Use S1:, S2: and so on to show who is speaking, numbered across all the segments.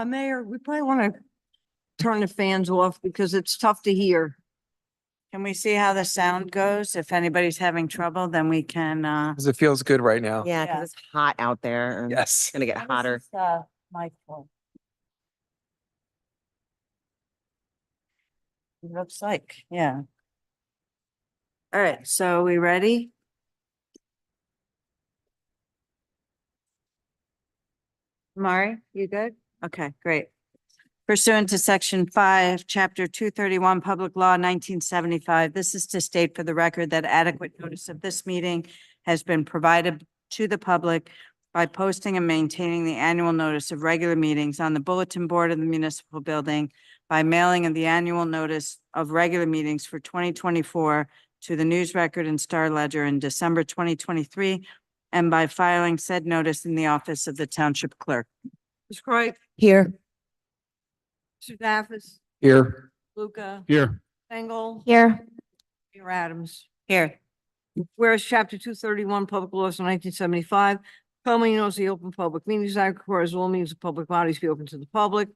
S1: Mayor, we probably want to turn the fans off because it's tough to hear.
S2: Can we see how the sound goes? If anybody's having trouble, then we can,
S3: Because it feels good right now.
S4: Yeah,
S2: Yeah.
S4: because it's hot out there. And
S3: Yes.
S4: It's gonna get hotter.
S2: Microphone. It looks like, yeah. All right, so we ready? Mari, you good? Okay, great. Pursuant to Section 5, Chapter 231, Public Law 1975, this is to state for the record that adequate notice of this meeting has been provided to the public by posting and maintaining the annual notice of regular meetings on the bulletin board of the municipal building, by mailing of the annual notice of regular meetings for 2024 to the News Record and Star Ledger in December 2023, and by filing said notice in the office of the Township Clerk.
S1: Ms. Croy,
S4: Here.
S1: Mr. Daffis,
S3: Here.
S1: Luca,
S3: Here.
S1: Engel,
S4: Here.
S1: Mayor Adams.
S2: Here.
S1: Whereas Chapter 231, Public Laws of 1975, commonly known as the Open Public Meetings Act, requires all meetings of public bodies be open to the public.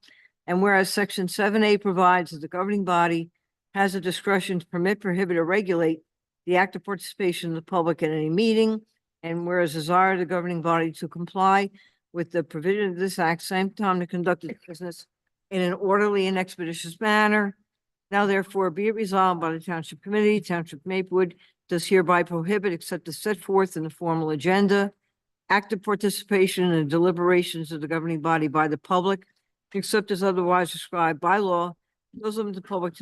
S1: And whereas Section 7A provides that the governing body has the discretion to permit, prohibit, or regulate the active participation of the public at any meeting. And whereas desire the governing body to comply with the provision of this act, same time to conduct its business in an orderly and expeditious manner. Now therefore be it resolved by the Township Committee, Township Maplewood does hereby prohibit, except as set forth in the formal agenda, active participation in the deliberations of the governing body by the public, except as otherwise prescribed by law, does limit the public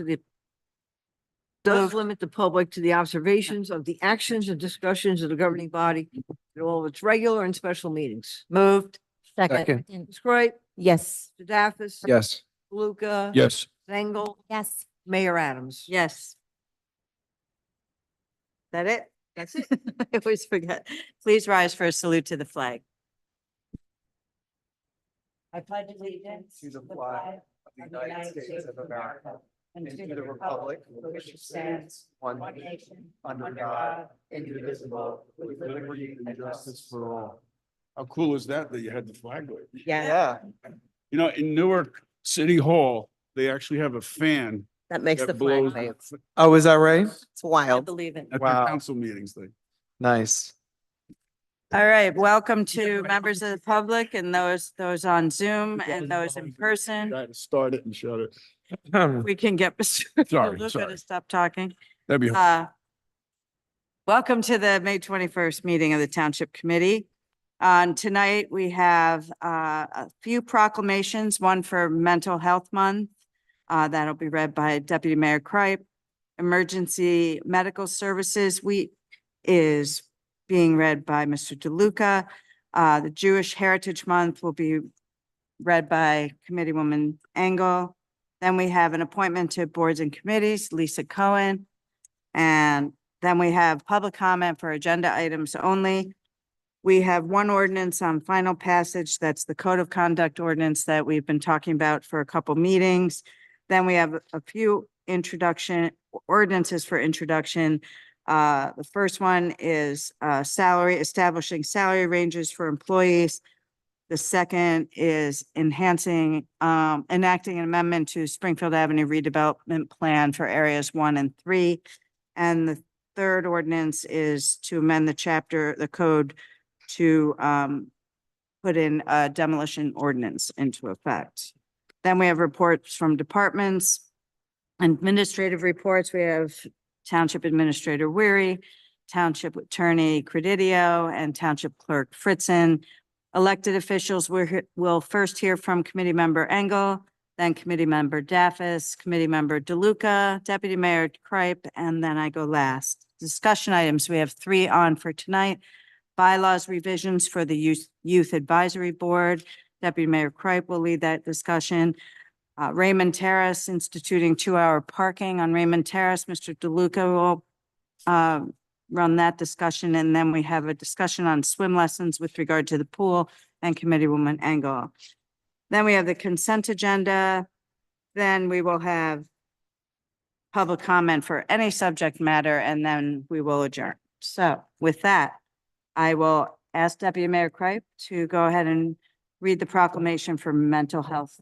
S1: to the observations of the actions and discussions of the governing body at all of its regular and special meetings.
S2: Moved.
S3: Second.
S1: Ms. Croy,
S4: Yes.
S1: Mr. Daffis.
S3: Yes.
S1: Luca.
S3: Yes.
S1: Engel,
S4: Yes.
S1: Mayor Adams.
S2: Yes. That it?
S1: That's it.
S2: I always forget. Please rise for a salute to the flag. I pledge allegiance
S3: To the flag of the United States of America and to the republic for which it stands, one nation, under God, indivisible, with liberty and justice for all.
S5: How cool is that you had the flag wave?
S4: Yeah.
S5: You know, in Newark City Hall, they actually have a fan
S4: That makes the
S5: that
S4: flag
S5: blows
S4: wave.
S3: Oh, is that right?
S4: It's
S2: I
S4: wild.
S2: believe it.
S5: at their
S3: Wow.
S5: council meetings. They
S3: Nice.
S2: All right, welcome to members of the public and those on Zoom and those in person.
S5: try to start it and shut it.
S2: We can get Mr.
S5: Sorry,
S2: Luca
S5: sorry.
S2: to stop talking.
S5: That'd be.
S2: Welcome to the May 21st meeting of the Township Committee. Tonight, we have a few proclamations, one for Mental Health Month. That'll be read by Deputy Mayor Kripe. Emergency Medical Services Week is being read by Mr. DeLuca. The Jewish Heritage Month will be read by Committeewoman Engel. Then we have an appointment to boards and committees, Lisa Cohen. And then we have public comment for agenda items only. We have one ordinance on final passage. That's the Code of Conduct ordinance that we've been talking about for a couple meetings. Then we have a few ordinances for introduction. The first one is establishing salary ranges for employees. The second is enacting an amendment to Springfield Avenue redevelopment plan for areas 1 and 3. And the third ordinance is to amend the code to put in a demolition ordinance into effect. Then we have reports from departments, administrative reports. We have Township Administrator Weary, Township Attorney Credidio, and Township Clerk Fritzen. Elected officials will first hear from Committee Member Engel, then Committee Member Daffis, Committee Member DeLuca, Deputy Mayor Kripe, and then I go last. Discussion items, we have 3 on for tonight. Bylaws revisions for the Youth Advisory Board. Deputy Mayor Kripe will lead that discussion. Raymond Terrace instituting 2-hour parking on Raymond Terrace. Mr. DeLuca will run that discussion. And then we have a discussion on swim lessons with regard to the pool and Committeewoman Engel. Then we have the consent agenda. Then we will have public comment for any subject matter, and then we will adjourn. So with that, I will ask Deputy Mayor Kripe to go ahead and read the proclamation for Mental Health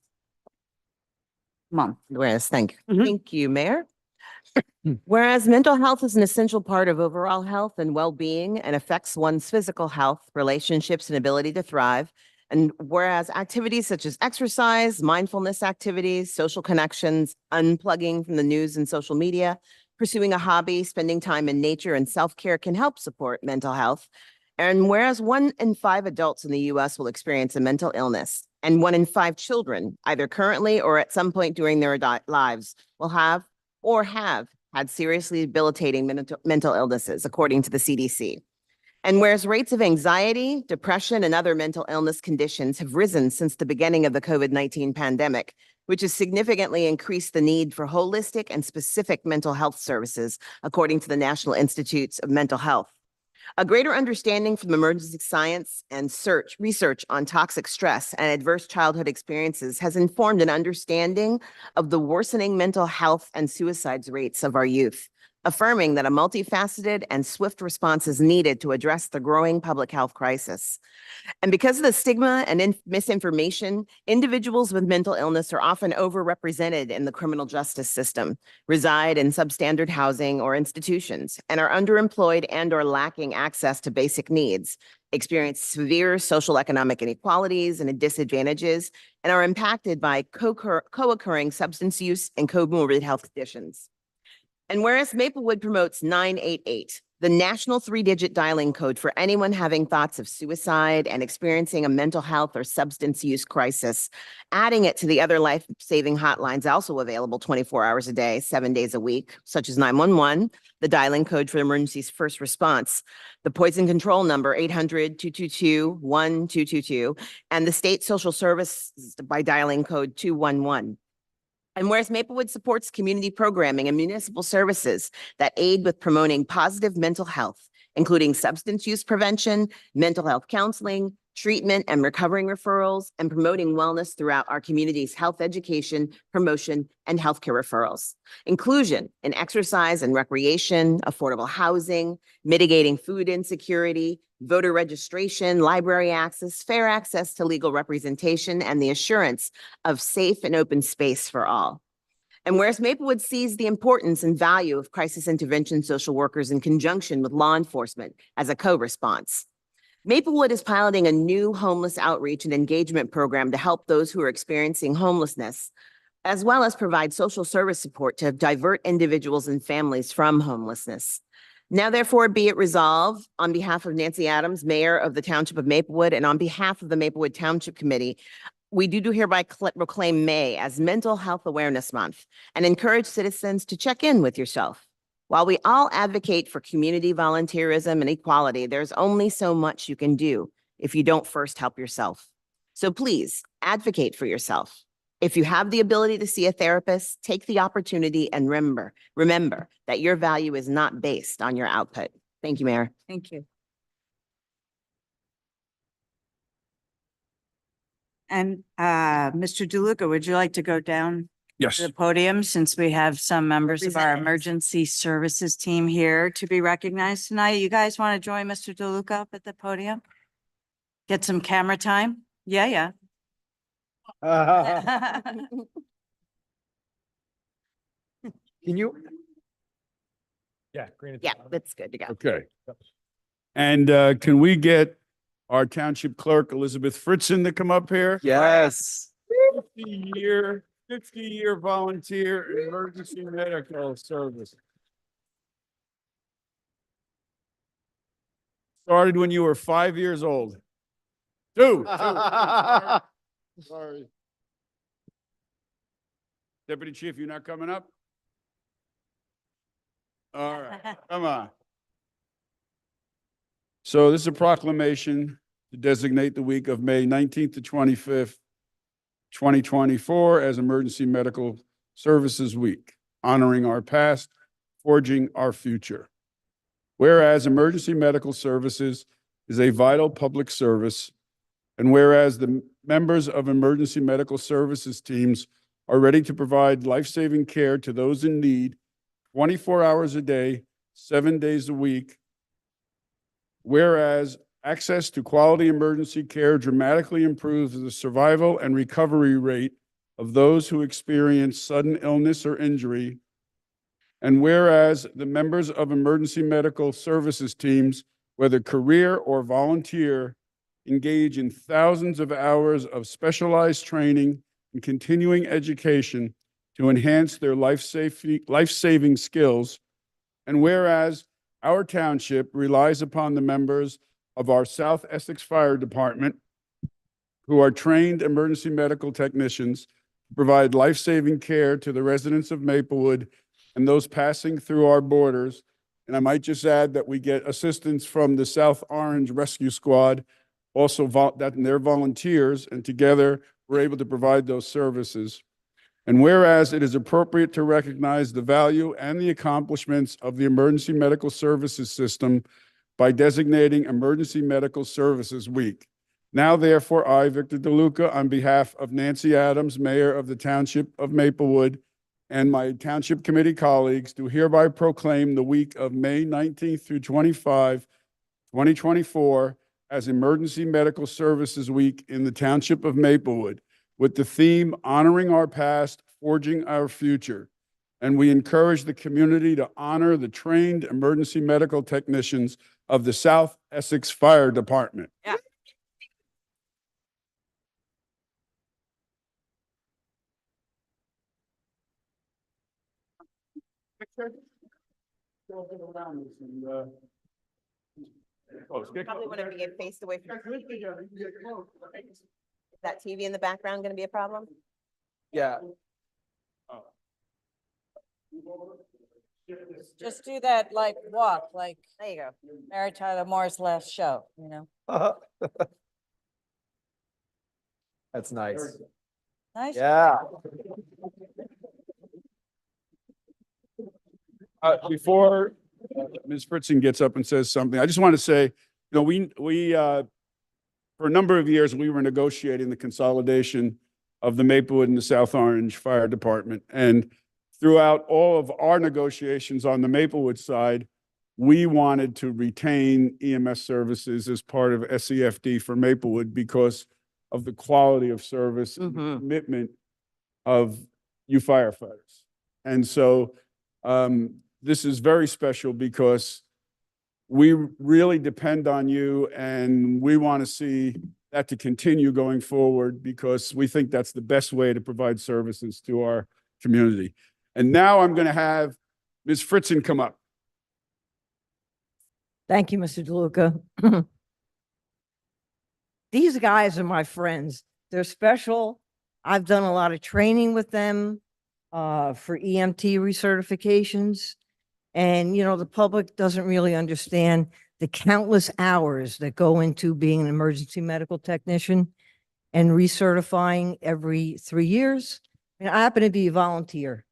S2: Month.
S4: Whereas,
S2: Mhm.
S4: thank you, Mayor. Whereas mental health is an essential part of overall health and well-being and affects one's physical health, relationships, and ability to thrive. And whereas activities such as exercise, mindfulness activities, social connections, unplugging from the news and social media, pursuing a hobby, spending time in nature, and self-care can help support mental health. And whereas 1 in 5 adults in the US will experience a mental illness, and 1 in 5 children, either currently or at some point during their lives, will have or have had seriously debilitating mental illnesses, according to the CDC. And whereas rates of anxiety, depression, and other mental illness conditions have risen since the beginning of the COVID-19 pandemic, which has significantly increased the need for holistic and specific mental health services, according to the National Institutes of Mental Health. A greater understanding from emergency science and research on toxic stress and adverse childhood experiences has informed an understanding of the worsening mental health and suicides rates of our youth, affirming that a multifaceted and swift response is needed to address the growing public health crisis. And because of the stigma and misinformation, individuals with mental illness are often overrepresented in the criminal justice system, reside in substandard housing or institutions, and are underemployed and or lacking access to basic needs, experience severe social economic inequalities and disadvantages, and are impacted by co-occurring substance use and comorbid health conditions. And whereas Maplewood promotes 988, the national 3-digit dialing code for anyone having thoughts of suicide and experiencing a mental health or substance use crisis, adding it to the other life-saving hotlines also available 24 hours a day, 7 days a week, such as 911, the dialing code for emergency's first response, the poison control number 800-222-1222, and the state social services by dialing code 211. And whereas Maplewood supports community programming and municipal services that aid with promoting positive mental health, including substance use prevention, mental health counseling, treatment and recovering referrals, and promoting wellness throughout our community's health education, promotion, and healthcare referrals. Inclusion in exercise and recreation, affordable housing, mitigating food insecurity, voter registration, library access, fair access to legal representation, and the assurance of safe and open space for all. And whereas Maplewood sees the importance and value of crisis intervention social workers in conjunction with law enforcement as a co-response, Maplewood is piloting a new homeless outreach and engagement program to help those who are experiencing homelessness, as well as provide social service support to divert individuals and families from homelessness. Now, therefore, be it resolved on behalf of Nancy Adams, Mayor of the Township of Maplewood, and on behalf of the Maplewood Township Committee, we do hereby proclaim May as Mental Health Awareness Month and encourage citizens to check in with yourself. While we all advocate for community volunteerism and equality, there's only so much you can do if you don't first help yourself. So please advocate for yourself. If you have the ability to see a therapist, take the opportunity and remember that your value is not based on your output. Thank you, Mayor.
S2: Thank you. And Mr. DeLuca, would you like to go down
S5: Yes.
S2: to the podium since we have some members of our
S4: Representatives.
S2: emergency services team here to be recognized tonight? You guys want to join Mr. DeLuca up at the podium? Get some camera time? Yeah.
S3: Can you? Yeah.
S4: Yeah, that's good to go.
S5: Okay. And can we get our township clerk, Elizabeth Fritzen, to come up here?
S3: Yes.
S5: 50-year volunteer emergency medical service. Started when you were 5 years old. Two. Sorry. Deputy Chief, you're not coming up? All right, come on. So this is a proclamation to designate the week of May 19th to 25th, 2024 as Emergency Medical Services Week, honoring our past, forging our future. Whereas emergency medical services is a vital public service, and whereas the members of emergency medical services teams are ready to provide life-saving care to those in need 24 hours a day, 7 days a week. Whereas access to quality emergency care dramatically improves the survival and recovery rate of those who experience sudden illness or injury. And whereas the members of emergency medical services teams, whether career or volunteer, engage in thousands of hours of specialized training and continuing education to enhance their life-saving skills. And whereas our township relies upon the members of our South Essex Fire Department, who are trained emergency medical technicians, to provide life-saving care to the residents of Maplewood and those passing through our borders. And I might just add that we get assistance from the South Orange Rescue Squad, also that they're volunteers, and together we're able to provide those services. And whereas it is appropriate to recognize the value and the accomplishments of the emergency medical services system by designating Emergency Medical Services Week. Now, therefore, I, Victor DeLuca, on behalf of Nancy Adams, Mayor of the Township of Maplewood, and my Township Committee colleagues, do hereby proclaim the week of May 19th through 25, 2024, as Emergency Medical Services Week in the Township of Maplewood, with the theme Honoring Our Past, Forging Our Future. And we encourage the community to honor the trained emergency medical technicians of the South Essex Fire Department.
S2: Yeah.
S4: Probably whenever you get faced away from. Is that TV in the background going to be a problem?
S3: Yeah.
S6: Just do that like walk, like
S4: There you go.
S6: Mary Tyler Moore's last show, you know?
S3: That's nice.
S6: Nice.
S3: Yeah.
S5: Before Ms. Fritzen gets up and says something, I just want to say, you know, we for a number of years, we were negotiating the consolidation of the Maplewood and the South Orange Fire Department. And throughout all of our negotiations on the Maplewood side, we wanted to retain EMS services as part of SEFD for Maplewood because of the quality of service and the commitment of you firefighters. And so this is very special because we really depend on you, and we want to see that to continue going forward because we think that's the best way to provide services to our community. And now I'm going to have Ms. Fritzen come up.
S1: Thank you, Mr. DeLuca. These guys are my friends. They're special. I've done a lot of training with them for EMT recertifications. And, you know, the public doesn't really understand the countless hours that go into being an emergency medical technician and recertifying every 3 years. I mean, I happen to be a volunteer.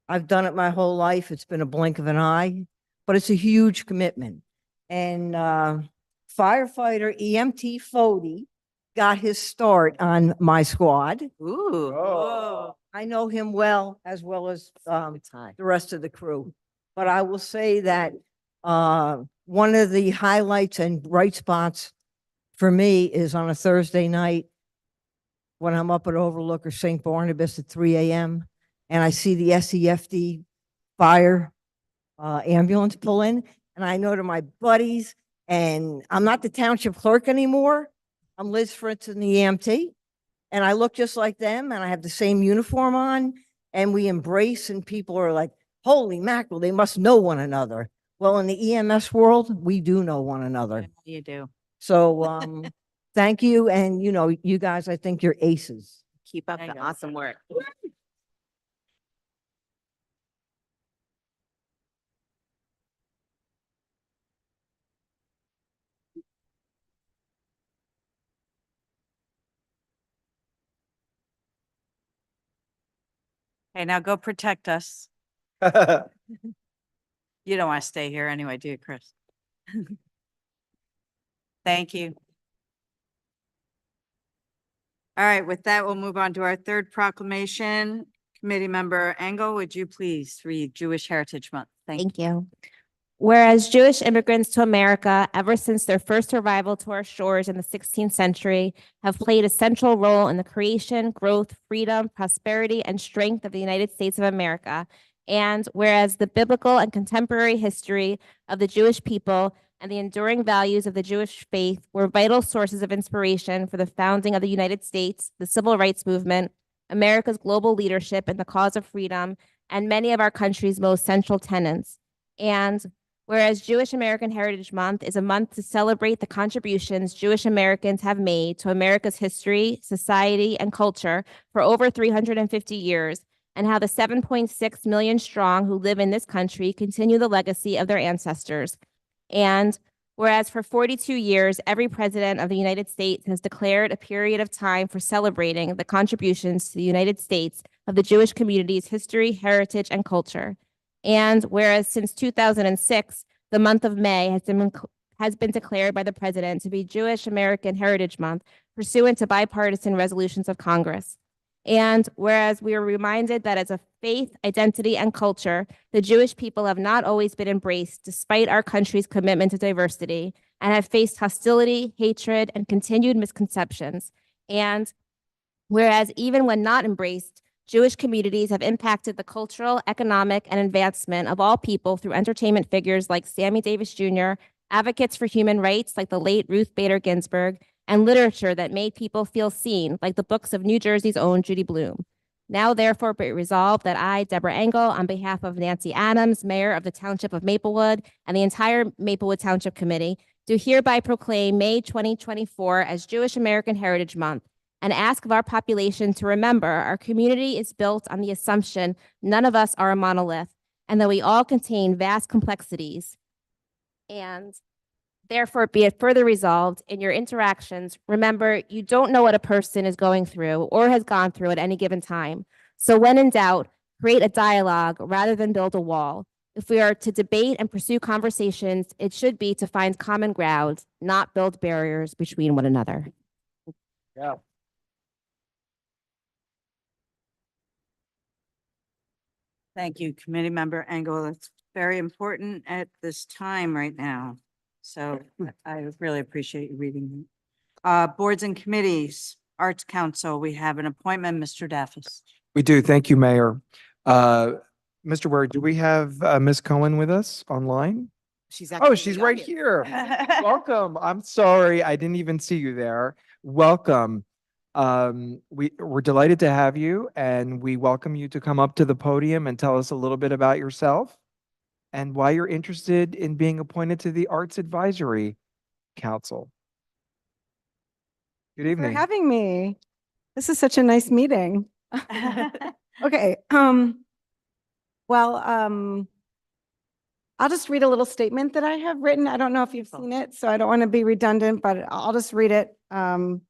S1: I've done it my whole life. It's been a blink of an eye, but it's a huge commitment. And firefighter EMT Fody got his start on my squad.
S4: Ooh.
S3: Oh.
S1: I know him well as
S4: It's high.
S1: the rest of the crew. But I will say that one of the highlights and bright spots for me is on a Thursday night when I'm up at Overlook or St. Barnabas at 3 a.m. and I see the SEFD fire ambulance pull in, and I know to my buddies, and I'm not the township clerk anymore. I'm Liz Fritz in the EMT, and I look just like them, and I have the same uniform on, and we embrace, and people are like, holy mackerel, they must know one another. Well, in the EMS world, we do know one another.
S2: You do.
S1: So thank you. And, you know, you guys, I think you're aces.
S4: Keep up
S2: There you
S4: the
S2: go.
S4: awesome work.
S2: Hey, now go protect us. You don't want to stay here anyway, do you, Chris? Thank you. All right, with that, we'll move on to our third proclamation. Committee Member Engel, would you please read Jewish Heritage Month? Thank you.
S7: Thank you. Whereas Jewish immigrants to America, ever since their first arrival to our shores in the 16th century, have played a central role in the creation, growth, freedom, prosperity, and strength of the United States of America. And whereas the biblical and contemporary history of the Jewish people and the enduring values of the Jewish faith were vital sources of inspiration for the founding of the United States, the civil rights movement, America's global leadership in the cause of freedom, and many of our country's most central tenets. And whereas Jewish American Heritage Month is a month to celebrate the contributions Jewish Americans have made to America's history, society, and culture for over 350 years, and how the 7.6 million strong who live in this country continue the legacy of their ancestors. And whereas for 42 years, every president of the United States has declared a period of time for celebrating the contributions to the United States of the Jewish community's history, heritage, and culture. And whereas since 2006, the month of May has been declared by the president to be Jewish American Heritage Month, pursuant to bipartisan resolutions of Congress. And whereas we are reminded that as a faith, identity, and culture, the Jewish people have not always been embraced despite our country's commitment to diversity and have faced hostility, hatred, and continued misconceptions. And whereas even when not embraced, Jewish communities have impacted the cultural, economic, and advancement of all people through entertainment figures like Sammy Davis Jr., advocates for human rights like the late Ruth Bader Ginsburg, and literature that made people feel seen, like the books of New Jersey's own Judy Blume. Now, therefore, be it resolved that I, Deborah Engel, on behalf of Nancy Adams, Mayor of the Township of Maplewood, and the entire Maplewood Township Committee, do hereby proclaim May 2024 as Jewish American Heritage Month, and ask of our population to remember our community is built on the assumption none of us are a monolith, and that we all contain vast complexities. And therefore, be it further resolved, in your interactions, remember you don't know what a person is going through or has gone through at any given time. So when in doubt, create a dialogue rather than build a wall. If we are to debate and pursue conversations, it should be to find common ground, not build barriers between one another.
S3: Yeah.
S2: Thank you, Committee Member Engel. That's very important at this time right now. So I really appreciate you reading. Boards and committees, Arts Council, we have an appointment, Mr. Daffis.
S3: We do. Thank you, Mayor. Mr. Ware, do we have Ms. Cohen with us online?
S4: She's
S3: Oh,
S4: actually
S3: she's
S4: in the
S3: right
S4: audience.
S3: here. Welcome. I'm sorry. I didn't even see you there. Welcome. We're delighted to have you, and we welcome you to come up to the podium and tell us a little bit about yourself and why you're interested in being appointed to the Arts Advisory Council. Good
S8: For
S3: evening.
S8: having me. This is such a nice meeting. Okay, well, I'll just read a little statement that I have written. I don't know if you've seen it, so I don't want to be redundant, but I'll just read it. I'm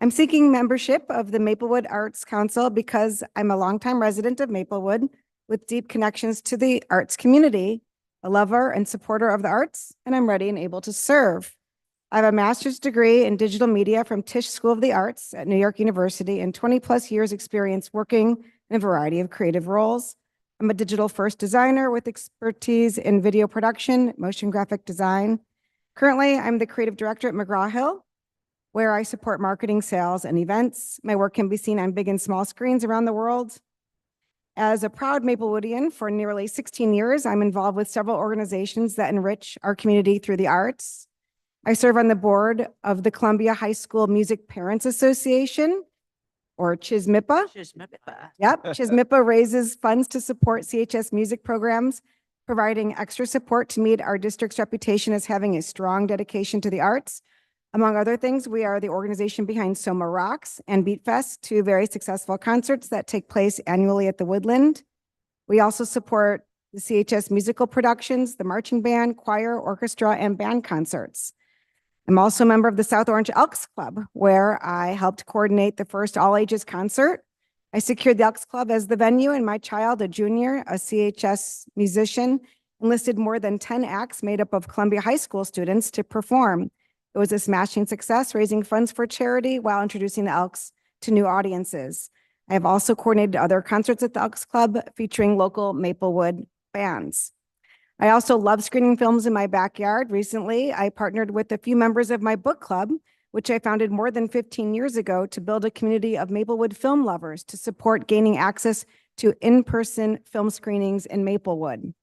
S8: seeking membership of the Maplewood Arts Council because I'm a longtime resident of Maplewood with deep connections to the arts community, a lover and supporter of the arts, and I'm ready and able to serve. I have a master's degree in digital media from Tisch School of the Arts at New York University and 20+ years experience working in a variety of creative roles. I'm a digital first designer with expertise in video production, motion graphic design. Currently, I'm the creative director at McGraw-Hill, where I support marketing, sales, and events. My work can be seen on big and small screens around the world. As a proud Maplewoodian for nearly 16 years, I'm involved with several organizations that enrich our community through the arts. I serve on the board of the Columbia High School Music Parents Association, or CHSMIPA. Yep, CHSMIPA raises funds to support CHS music programs, providing extra support to meet our district's reputation as having a strong dedication to the arts. Among other things, we are the organization behind Soma Rocks and Beat Fest, two very successful concerts that take place annually at the Woodland. We also support the CHS musical productions, the marching band, choir, orchestra, and band concerts. I'm also a member of the South Orange Elks Club, where I helped coordinate the first all-ages concert. I secured the Elks Club as the venue, and my child, a junior, a CHS musician, enlisted more than 10 acts made up of Columbia High School students to perform. It was a smashing success, raising funds for charity while introducing the Elks to new audiences. I have also coordinated other concerts at the Elks Club featuring local Maplewood bands. I also love screening films in my backyard. Recently, I partnered with a few members of my book club, which I founded more than 15 years ago to build a community of Maplewood film lovers to support gaining access to in-person film screenings in Maplewood.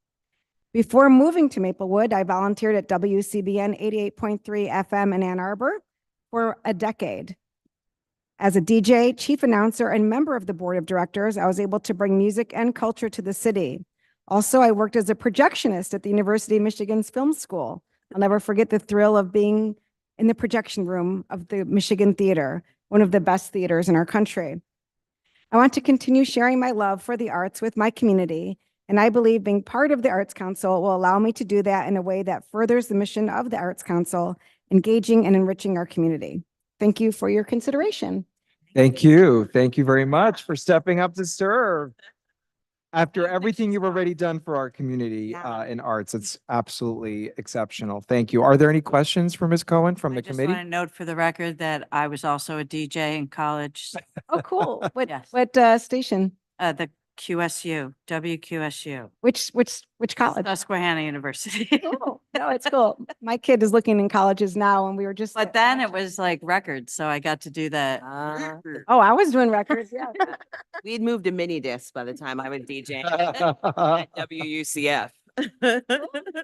S8: Before moving to Maplewood, I volunteered at WCBN 88.3 FM in Ann Arbor for a decade. As a DJ, chief announcer, and member of the board of directors, I was able to bring music and culture to the city. Also, I worked as a projectionist at the University of Michigan's Film School. I'll never forget the thrill of being in the projection room of the Michigan Theater, one of the best theaters in our country. I want to continue sharing my love for the arts with my community, and I believe being part of the Arts Council will allow me to do that in a way that furthers the mission of the Arts Council, engaging and enriching our community. Thank you for your consideration.
S3: Thank you. Thank you very much for stepping up to serve. After everything you've already done for our community in arts, it's absolutely exceptional. Thank you. Are there any questions for Ms. Cohen from the
S2: I just want
S3: committee?
S2: to note for the record that I was also a DJ in college,
S8: Oh, cool.
S2: Yes.
S8: What station?
S2: the QSU, WQSU,
S8: Which college?
S2: Susquehanna University.
S8: Cool. No, it's cool. My kid is looking in colleges now, and we were just.
S2: But then it was like records, so I got to do that.
S8: Oh, I was doing records, yeah.
S4: We'd moved to mini disc by the time I was DJing at WUCF.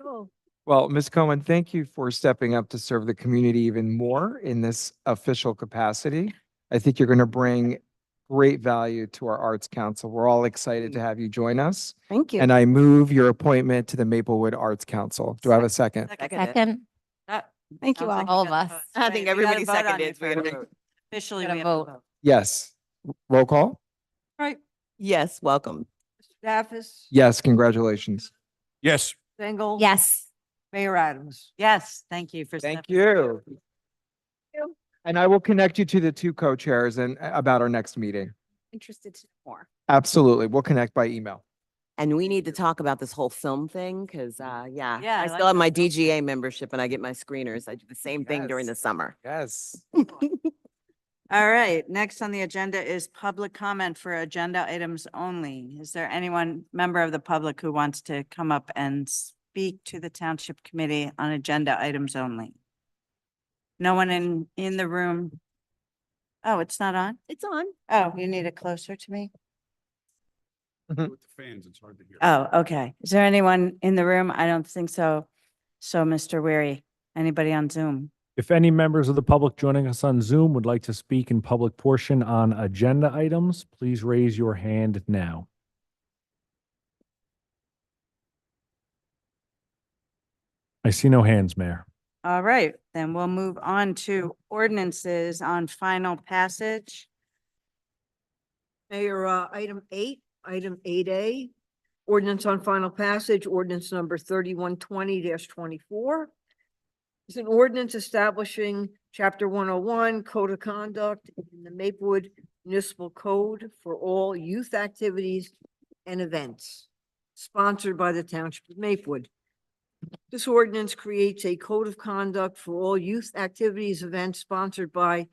S8: Cool.
S3: Well, Ms. Cohen, thank you for stepping up to serve the community even more in this official capacity. I think you're going to bring great value to our Arts Council. We're all excited to have you join us.
S8: Thank you.
S3: And I move your appointment to the Maplewood Arts Council. Do I have a second?
S7: Second.
S8: Thank you all.
S7: All of us.
S4: I think everybody seconded.
S2: Officially,
S7: Gotta
S2: we have to
S7: vote.
S2: vote.
S3: Yes. Roll call?
S1: Right.
S4: Yes, welcome.
S1: Staffis,
S3: Yes, congratulations.
S5: Yes.
S1: Engel.
S7: Yes.
S1: Mayor Adams.
S2: Yes, thank you for.
S3: Thank
S2: stepping
S3: you. And I will connect you to the two co-chairs and about our next meeting.
S8: Interested to know more.
S3: Absolutely. We'll connect by email.
S4: And we need to talk about this whole film thing, because,
S2: Yeah,
S4: I
S2: I
S4: still
S2: like
S4: have my
S2: that film.
S4: DGA membership and I get my screeners. I do the same thing during the
S3: Yes.
S4: summer.
S3: Yes.
S2: All right, next on the agenda is public comment for agenda items only. Is there anyone, member of the public, who wants to come up and speak to the Township Committee on agenda items only? No one in the room? Oh, it's not on?
S4: It's on.
S2: Oh, you need it closer to me?
S5: With the fans, it's hard to hear.
S2: Oh, okay. Is there anyone in the room? I don't think so. So, Mr. Weary, anybody on Zoom?
S9: If any members of the public joining us on Zoom would like to speak in public portion on agenda items, please raise your hand now. I see no hands, Mayor.
S2: All right, then we'll move on to ordinances on final passage.
S1: Mayor, item 8A, ordinance on final passage, ordinance number 3120-24. It's an ordinance establishing chapter 101 code of conduct in the Maplewood Municipal Code for all youth activities and events sponsored by the Township of Maplewood. This ordinance creates a code of conduct for all youth activities, events sponsored by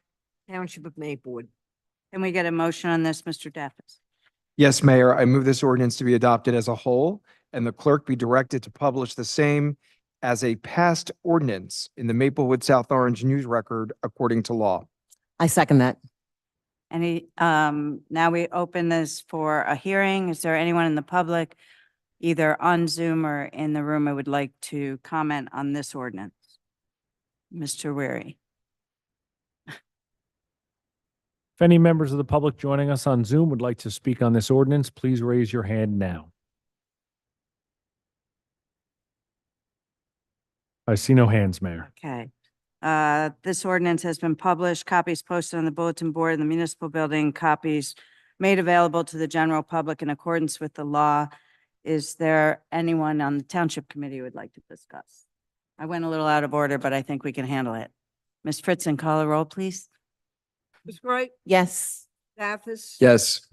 S1: Township of Maplewood.
S2: Can we get a motion on this, Mr. Daffis?
S3: Yes, Mayor, I move this ordinance to be adopted as a whole and the clerk be directed to publish the same as a passed ordinance in the Maplewood South Orange News Record according to law.
S4: I second that.
S2: Any, now we open this for a hearing. Is there anyone in the public, either on Zoom or in the room, who would like to comment on this ordinance? Mr. Weary.
S9: If any members of the public joining us on Zoom would like to speak on this ordinance, please raise your hand now. I see no hands, Mayor.
S2: Okay. This ordinance has been published, copies posted on the bulletin board in the municipal building, copies made available to the general public in accordance with the law. Is there anyone on the Township Committee who would like to discuss? I went a little out of order, but I think we can handle it. Ms. Fritzen, call a roll, please.
S1: Ms. Wright,
S4: Yes.
S1: Staffis.
S3: Yes.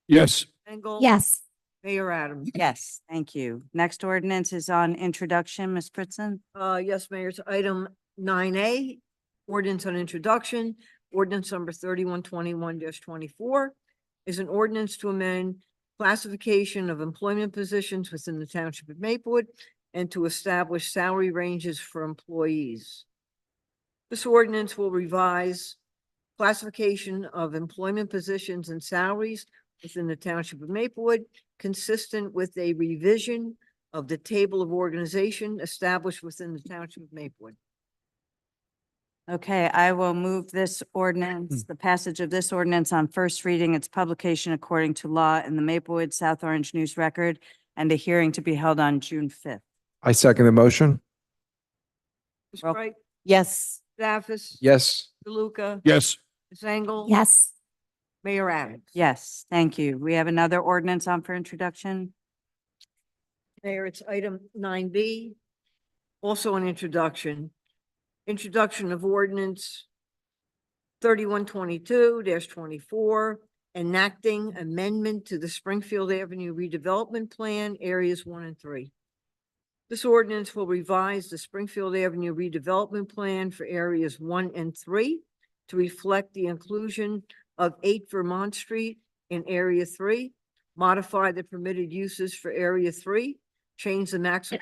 S5: Yes.
S1: Engel.
S7: Yes.
S1: Mayor Adams.
S2: Yes, thank you. Next ordinance is on introduction, Ms. Fritzen.
S1: Yes, Mayor, it's item 9A, ordinance on introduction, ordinance number 3121-24 is an ordinance to amend classification of employment positions within the Township of Maplewood and to establish salary ranges for employees. This ordinance will revise classification of employment positions and salaries within the Township of Maplewood, consistent with a revision of the table of organization established within the Township of Maplewood.
S2: Okay, I will move this ordinance, the passage of this ordinance on first reading, its publication according to law in the Maplewood South Orange News Record, and a hearing to be held on June 5th.
S3: I second the motion.
S1: Ms.
S2: Roll-
S1: Wright,
S4: Yes.
S1: Staffis.
S3: Yes.
S1: DeLuca.
S5: Yes.
S1: Ms. Engel.
S7: Yes.
S1: Mayor Adams.
S2: Yes, thank you. We have another ordinance on for introduction.
S1: Mayor, it's item 9B, also an introduction. Introduction of ordinance 3122-24, enacting amendment to the Springfield Avenue redevelopment plan, areas 1 and 3. This ordinance will revise the Springfield Avenue redevelopment plan for areas 1 and 3 to reflect the inclusion of 8 Vermont Street in area 3, modify the permitted uses for area 3, change the maximum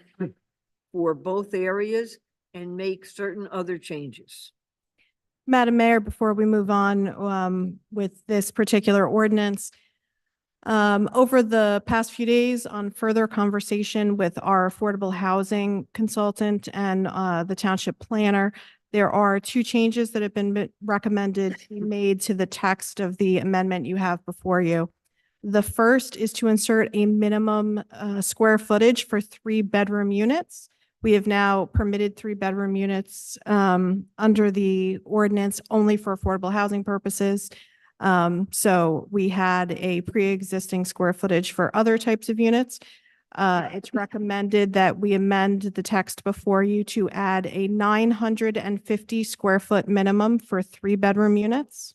S1: for both areas, and make certain other changes.
S10: Madam Mayor, before we move on with this particular ordinance, over the past few days on further conversation with our affordable housing consultant and the township planner, there are 2 changes that have been recommended to be made to the text of the amendment you have before you. The first is to insert a minimum square footage for 3-bedroom units. We have now permitted 3-bedroom units under the ordinance only for affordable housing purposes. So we had a pre-existing square footage for other types of units. It's recommended that we amend the text before you to add a 950 square foot minimum for 3-bedroom units.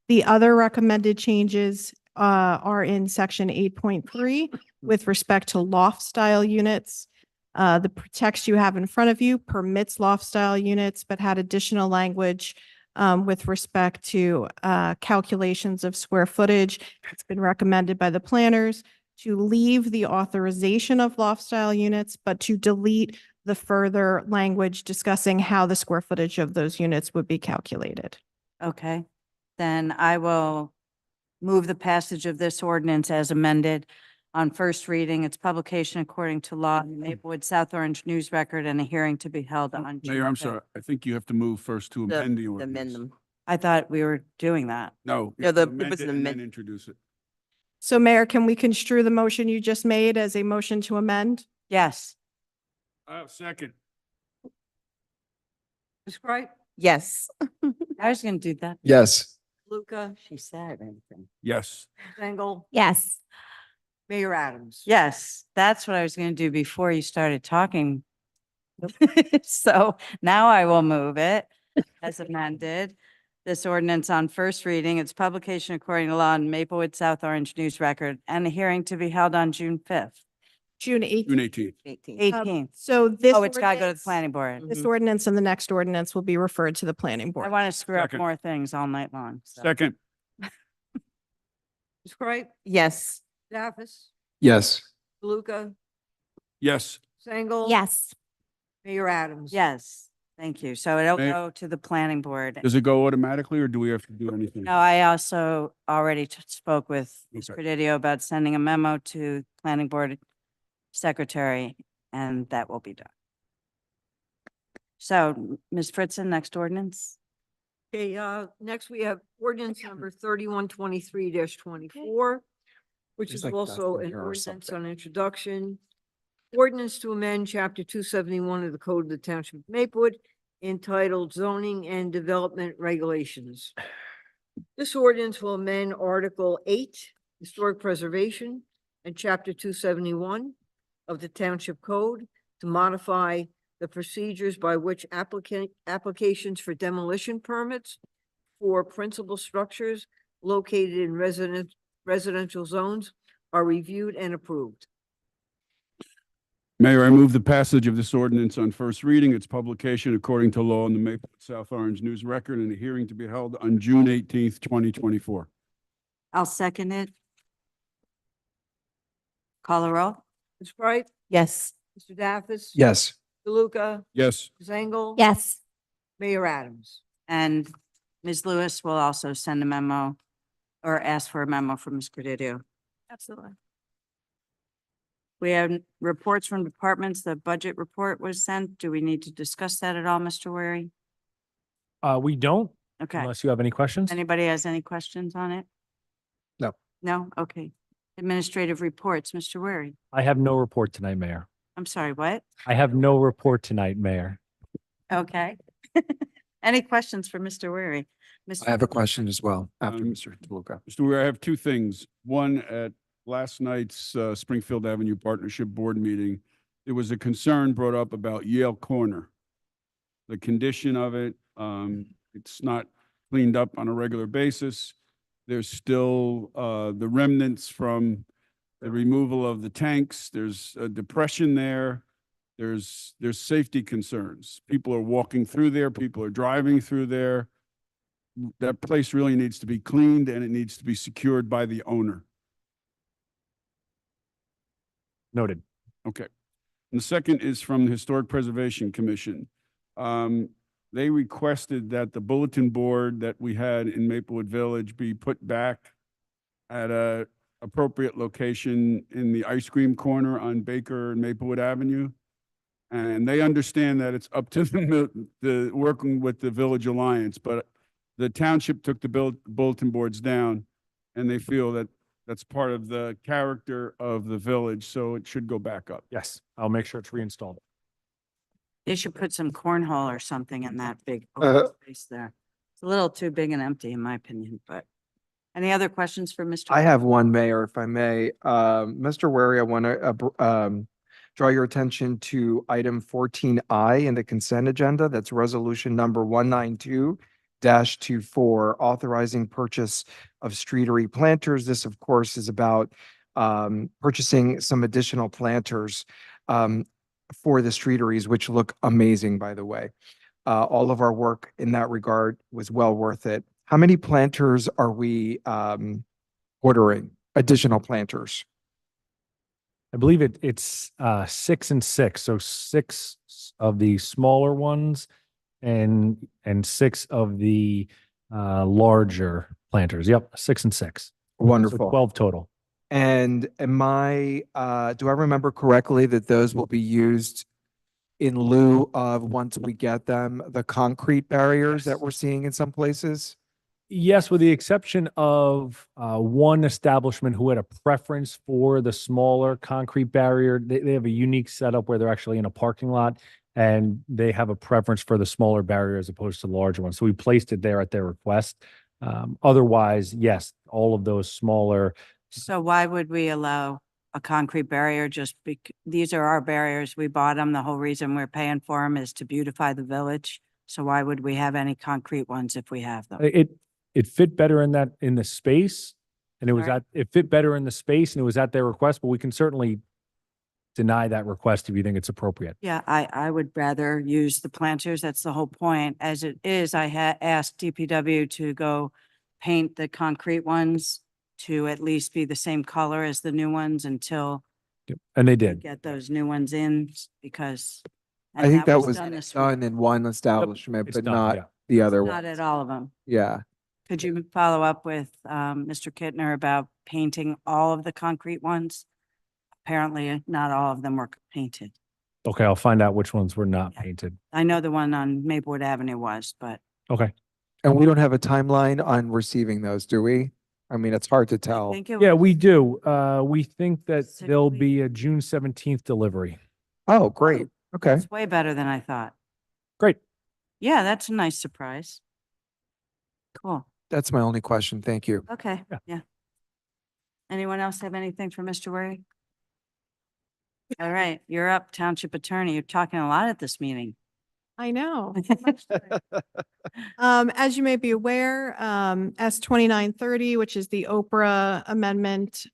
S10: The other recommended changes are in section 8.3 with respect to loft style units. The text you have in front of you permits loft style units, but had additional language with respect to calculations of square footage. It's been recommended by the planners to leave the authorization of loft style units, but to delete the further language discussing how the square footage of those units would be calculated.
S2: Okay, then I will move the passage of this ordinance as amended on first reading, its publication according to law in the Maplewood South Orange News Record, and a hearing to be held on June
S5: Mayor, I'm
S2: 5th.
S5: sorry. I think you have to move first to amend the
S4: The
S5: ordinance.
S4: minimum.
S2: I thought we were doing that.
S5: No. you
S4: No,
S5: have to
S4: it
S5: amend
S4: was
S5: it
S4: an
S5: and then
S4: amend-
S5: introduce it.
S10: So Mayor, can we construe the motion you just made as a motion to amend?
S2: Yes,
S5: Second.
S1: Ms. Wright,
S4: Yes.
S2: I was going to do that.
S3: Yes.
S1: Luca,
S2: She said anything.
S5: Yes.
S1: Ms. Engel,
S7: Yes.
S1: Mayor Adams.
S2: Yes, that's what I was going to do before you started talking. So now I will move it as amended. This ordinance on first reading, its publication according to law in Maplewood South Orange News Record, and a hearing to be held on June 5th,
S10: June 8th.
S5: June 18th.
S2: 18th.
S10: So this.
S2: Oh, it's got to go to the
S10: ordinance-
S2: planning board.
S10: This ordinance and the next ordinance will be referred to the planning
S2: I
S10: board.
S2: want to screw up
S5: Second.
S2: more things all night long. so.
S5: Second.
S1: Ms. Wright,
S4: Yes.
S1: Staffis,
S3: Yes.
S1: DeLuca,
S5: Yes.
S1: Ms. Engel.
S7: Yes.
S1: Mayor Adams.
S2: Yes, thank you. So it'll
S5: May-
S2: go to the planning board.
S5: Does it go automatically or do we have to do anything?
S2: No, I also already spoke with Ms.
S5: Okay.
S2: Presidio about sending a memo to planning board secretary, and that will be done. So, Ms. Fritzen, next ordinance?
S1: Okay, next we have ordinance number 3123-24, which
S3: Seems
S1: is
S3: like
S1: also
S3: Dustin
S1: an
S3: here or
S1: ordinance
S3: something.
S1: on introduction. Ordinance to amend chapter 271 of the Code of the Township of Maplewood entitled Zoning and Development Regulations. This ordinance will amend Article 8, Historic Preservation, and Chapter 271 of the Township Code to modify the procedures by which applications for demolition permits for principal structures located in residential zones are reviewed and approved.
S5: Mayor, I move the passage of this ordinance on first reading, its publication according to law in the Maplewood South Orange News Record, and a hearing to be held on June 18th, 2024.
S2: I'll second it. Call the roll?
S1: Ms. Wright,
S4: Yes.
S1: Mr. Daffis?
S3: Yes.
S1: DeLuca?
S5: Yes.
S1: Ms. Engel?
S7: Yes.
S1: Mayor Adams?
S2: And Ms. Lewis will also send a memo or ask for a memo from Ms. Credidio.
S10: Absolutely.
S2: We have reports from departments. The budget report was sent. Do we need to discuss that at all, Mr. Wary?
S9: We don't,
S2: Okay.
S9: unless you have any questions.
S2: Anybody has any questions on it?
S3: No.
S2: No? Okay. Administrative reports, Mr. Wary.
S9: I have no report tonight, Mayor.
S2: I'm sorry, what?
S9: I have no report tonight, Mayor.
S2: Okay. Any questions for Mr. Wary?
S3: I have a question as well after
S5: Um,
S3: Mr. DeLuca.
S5: Mr. Ware, I have two things. One, at last night's Springfield Avenue Partnership Board meeting, there was a concern brought up about Yale Corner. The condition of it, it's not cleaned up on a regular basis. There's still the remnants from the removal of the tanks. There's a depression there. There's safety concerns. People are walking through there. People are driving through there. That place really needs to be cleaned and it needs to be secured by the owner.
S9: Noted.
S5: Okay. And the second is from the Historic Preservation Commission. They requested that the bulletin board that we had in Maplewood Village be put back at a appropriate location in the ice cream corner on Baker and Maplewood Avenue. And they understand that it's up to the working with the Village Alliance, but the township took the bulletin boards down and they feel that that's part of the character of the village, so it should go back up.
S9: Yes, I'll make sure it's reinstalled.
S2: They should put some cornhole or something in that big open space there. It's a little too big and empty, in my opinion, but any other questions for Mr.?
S3: I have one, Mayor, if I may. Mr. Wary, I want to draw your attention to item 14I in the consent agenda. That's resolution number 192-24, authorizing purchase of streetery planters. This, of course, is about purchasing some additional planters for the streeteries, which look amazing, by the way. All of our work in that regard was well worth it. How many planters are we ordering, additional planters?
S9: I believe it's 6 and 6. So 6 of the smaller ones and 6 of the larger planters. Yep, 6 and 6. So
S3: Wonderful.
S9: 12 total.
S3: And do I remember correctly that those will be used in lieu of, once we get them, the concrete barriers that we're seeing in some places?
S9: Yes, with the exception of one establishment who had a preference for the smaller concrete barrier. They have a unique setup where they're actually in a parking lot and they have a preference for the smaller barrier as opposed to the larger one. So we placed it there at their request. Otherwise, yes, all of those smaller.
S2: So why would we allow a concrete barrier? Just these are our barriers. We bought them. The whole reason we're paying for them is to beautify the village. So why would we have any concrete ones if we have them?
S9: It fit better in the space, and
S2: Sorry?
S9: it fit better in the space, and it was at their request. But we can certainly deny that request if you think it's appropriate.
S2: Yeah, I would rather use the planters. That's the whole point. As it is, I had asked DPW to go paint the concrete ones to at least be the same color as the new ones until
S9: Yep. And they
S2: we
S9: did.
S2: get those new ones in because.
S3: I think that was
S2: done this
S3: done in one establishment,
S9: It's
S3: but
S9: done,
S3: not
S9: yeah.
S3: the other
S2: week.
S3: one.
S2: Not at all of them.
S3: Yeah.
S2: Could you follow up with Mr. Kittner about painting all of the concrete ones? Apparently, not all of them were painted.
S9: Okay, I'll find out which ones were not
S2: Yeah.
S9: painted.
S2: I know the one on Maplewood Avenue was, but
S9: Okay.
S3: And we don't have a timeline on receiving those, do we? I mean, it's hard to
S2: I
S3: tell.
S2: think it
S9: Yeah,
S2: was.
S9: we do. We think that
S2: 6
S9: there'll
S2: weeks.
S9: be a June 17th delivery.
S3: Oh, great. Okay.
S2: It's way better than I thought.
S9: Great.
S2: Yeah, that's a nice surprise. Cool.
S3: That's my only question. Thank you.
S2: Okay,
S9: Yeah.
S2: yeah. Anyone else have anything for Mr. Wary? All right, you're up, Township Attorney. You're talking a lot at this meeting.
S10: I know. As you may be aware, S 2930, which is the Oprah Amendment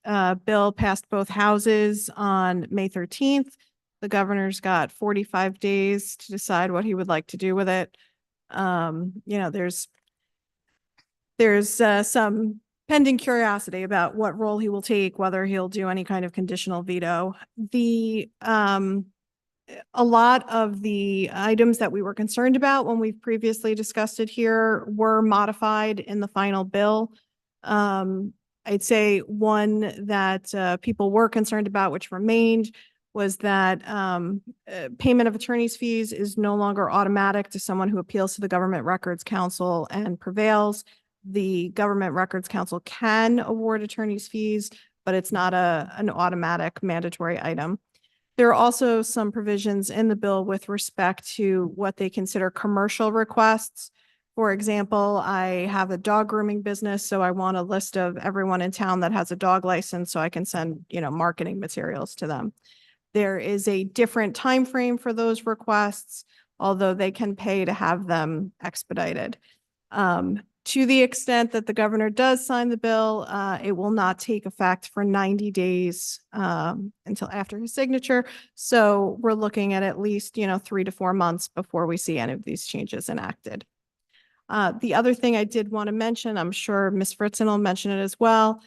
S10: bill, passed both houses on May 13th. The governor's got 45 days to decide what he would like to do with it. There's some pending curiosity about what role he will take, whether he'll do any kind of conditional veto. The a lot of the items that we were concerned about when we've previously discussed it here were modified in the final bill. I'd say one that people were concerned about, which remained, was that payment of attorney's fees is no longer automatic to someone who appeals to the Government Records Council and prevails. The Government Records Council can award attorney's fees, but it's not an automatic mandatory item. There are also some provisions in the bill with respect to what they consider commercial requests. For example, I have a dog grooming business, so I want a list of everyone in town that has a dog license so I can send, marketing materials to them. There is a different time frame for those requests, although they can pay to have them expedited. To the extent that the governor does sign the bill, it will not take effect for 90 days until after his signature. So we're looking at least, 3 to 4 months before we see any of these changes enacted. The other thing I did want to mention, I'm sure Ms. Fritzen will mention it as well.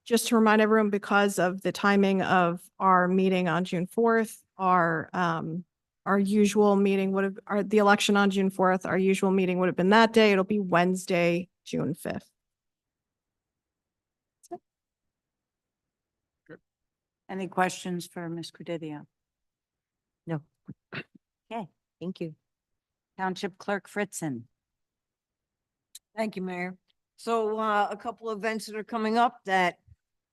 S10: Just to remind everyone, because of the timing of our meeting on June 4th, our usual meeting the election on June 4th, our usual meeting would have been that day. It'll be Wednesday, June 5th.
S2: Any questions for Ms. Credidio?
S4: No.
S2: Okay,
S4: Thank you.
S2: Township Clerk Fritzen.
S1: Thank you, Mayor. So a couple of events that are coming up that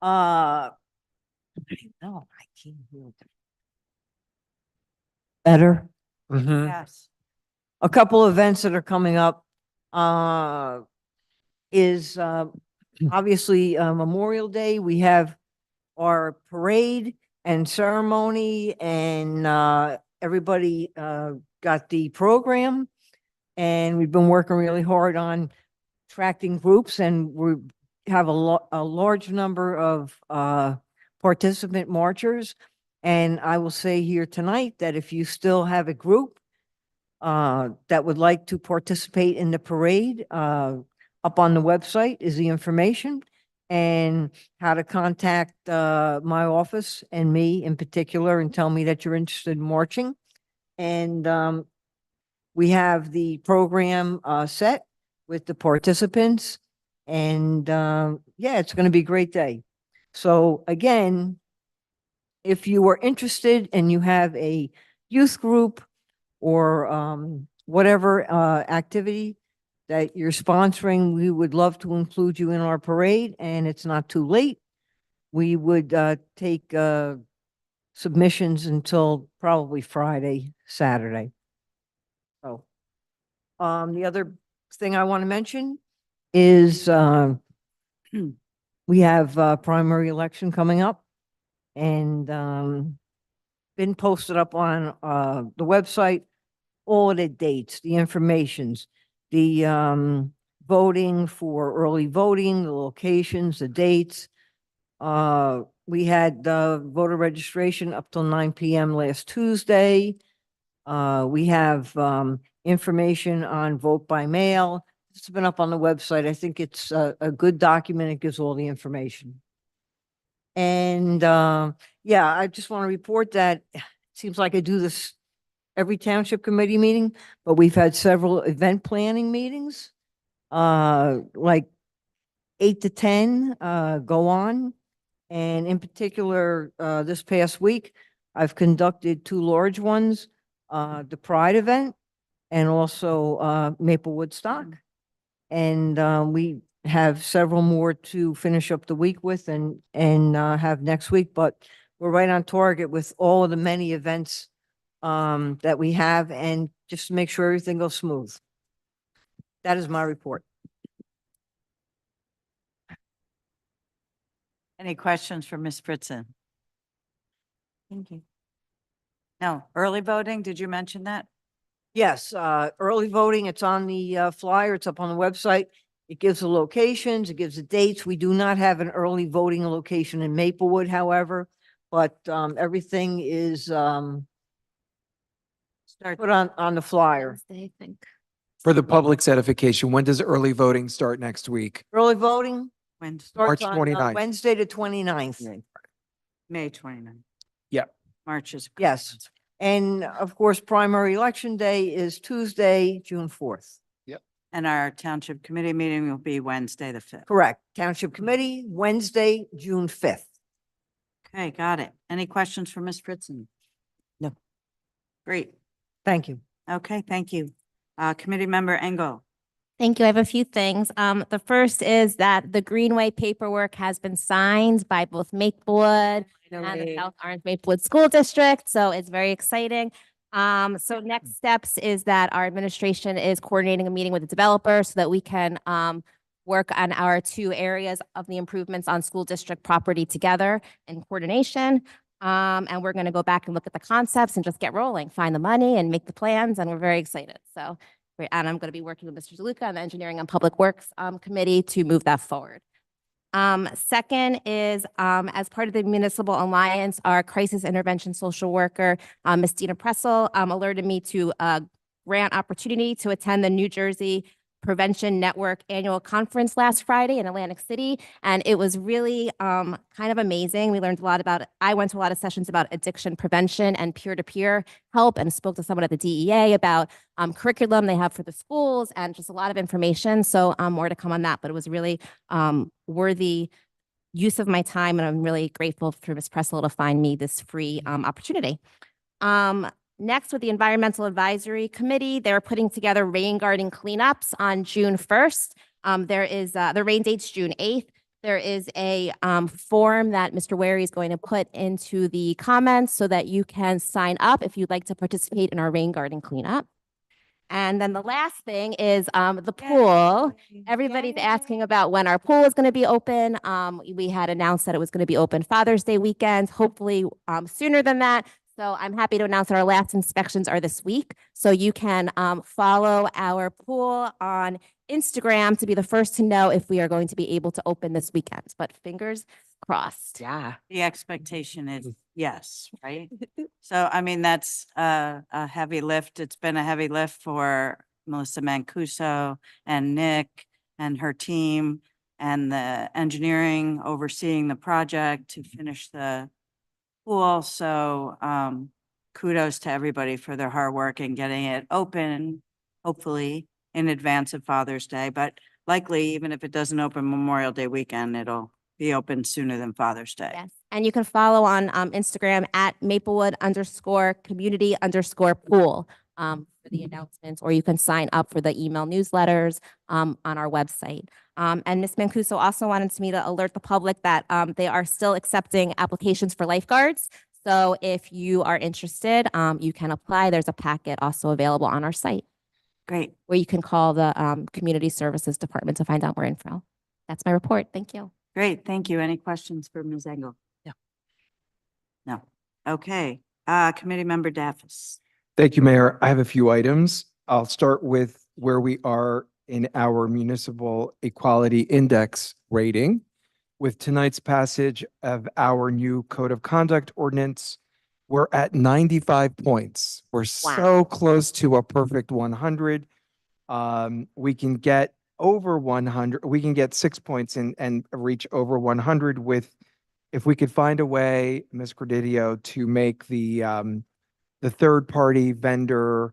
S1: no, I can't hear it. Better.
S2: Yes.
S1: A couple of events that are coming up is obviously Memorial Day. We have our parade and ceremony, and everybody got the program, and we've been working really hard on attracting groups, and we have a large number of participant marchers. And I will say here tonight that if you still have a group that would like to participate in the parade, up on the website is the information and how to contact my office and me in particular and tell me that you're interested in marching. And we have the program set with the participants, and yeah, it's going to be a great day. So again, if you are interested and you have a youth group or whatever activity that you're sponsoring, we would love to include you in our parade, and it's not too late. We would take submissions until probably Friday, Saturday. So the other thing I want to mention is we have primary election coming up, and been posted up on the website, all of the dates, the informations, the voting for early voting, the locations, the dates. We had voter registration up till 9 p.m. last Tuesday. We have information on vote by mail. It's been up on the website. I think it's a good document. It gives all the information. And yeah, I just want to report that it seems like I do this every township committee meeting, but we've had several event planning meetings, like 8 to 10 go on. And in particular, this past week, I've conducted 2 large ones, the Pride event and also Maple Woodstock. And we have several more to finish up the week with and have next week, but we're right on target with all of the many events that we have, and just to make sure everything goes smooth. That is my report.
S2: Any questions for Ms. Fritzen? Thank you. No, early voting, did you mention that?
S1: Yes, early voting, it's on the flyer, it's up on the website. It gives the locations, it gives the dates. We do not have an early voting location in Maplewood, however, but everything is
S2: Start
S1: put on the flyer.
S7: Wednesday, I think.
S3: For the public's edification, when does early voting start next week?
S1: Early voting
S2: when,
S1: starts
S3: March
S1: on
S3: 29th.
S1: Wednesday the 29th.
S2: May 29th.
S3: Yeah.
S2: March is.
S1: Yes. And of course, primary election day is Tuesday, June 4th.
S2: And our township committee meeting will be Wednesday, the 5th.
S1: Correct. Township Committee, Wednesday, June 5th.
S2: Okay, got it. Any questions for Ms. Fritzen?
S1: No.
S2: Great.
S1: Thank you.
S2: Okay, thank you. Committee member Engel.
S7: Thank you. I have a few things. The first is that the Greenway paperwork has been signed by both Maplewood and the South Orange Maplewood School District, so it's very exciting. So next steps is that our administration is coordinating a meeting with the developer so that we can work on our two areas of the improvements on school district property together in coordination. And we're going to go back and look at the concepts and just get rolling, find the money and make the plans, and we're very excited. So, and I'm going to be working with Mr. DeLuca on the Engineering and Public Works Committee to move that forward. Second is, as part of the Municipal Alliance, our crisis intervention social worker, Ms. Dina Pressel, alerted me to a grant opportunity to attend the New Jersey Prevention Network Annual Conference last Friday in Atlantic City. And it was really kind of amazing. We learned a lot about, I went to a lot of sessions about addiction prevention and peer-to-peer help, and spoke to someone at the DEA about curriculum they have for the schools and just a lot of information. So more to come on that, but it was really worthy use of my time. And I'm really grateful for Ms. Pressel to find me this free opportunity. Next, with the Environmental Advisory Committee, they're putting together rain garden cleanups on June 1st. There is, the rain date's June 8th. There is a form that Mr. Wary is going to put into the comments so that you can sign up if you'd like to participate in our rain garden cleanup. And then the last thing is the pool. Everybody's asking about when our pool is going to be open. We had announced that it was going to be open Father's Day weekend, hopefully sooner than that. So I'm happy to announce that our last inspections are this week. So you can follow our pool on Instagram to be the first to know if we are going to be able to open this weekend, but fingers crossed.
S4: Yeah.
S2: The expectation is yes, right? So, I mean, that's a heavy lift. It's been a heavy lift for Melissa Mancuso and Nick and her team and the engineering overseeing the project to finish the pool. So kudos to everybody for their hard work in getting it open, hopefully in advance of Father's Day, but likely even if it doesn't open Memorial Day weekend, it'll be open sooner than Father's Day.
S7: Yes. And you can follow on Instagram at Maplewood_community_pool for the announcements, or you can sign up for the email newsletters on our website. And Ms. Mancuso also wanted me to alert the public that they are still accepting applications for lifeguards. So if you are interested, you can apply. There's a packet also available on our site.
S2: Great.
S7: Where you can call the Community Services Department to find out more info. That's my report. Thank you.
S2: Great. Thank you. Any questions for Ms. Engel?
S1: No.
S2: No. Okay. Committee member Daffis.
S3: Thank you, Mayor. I have a few items. I'll start with where we are in our Municipal Equality Index rating. With tonight's passage of our new Code of Conduct ordinance, we're at 95 points. We're so close to a perfect 100. We can get over 100. We can get 6 points and reach over 100 with, if we could find a way, Ms. Credidio, to make the third-party vendor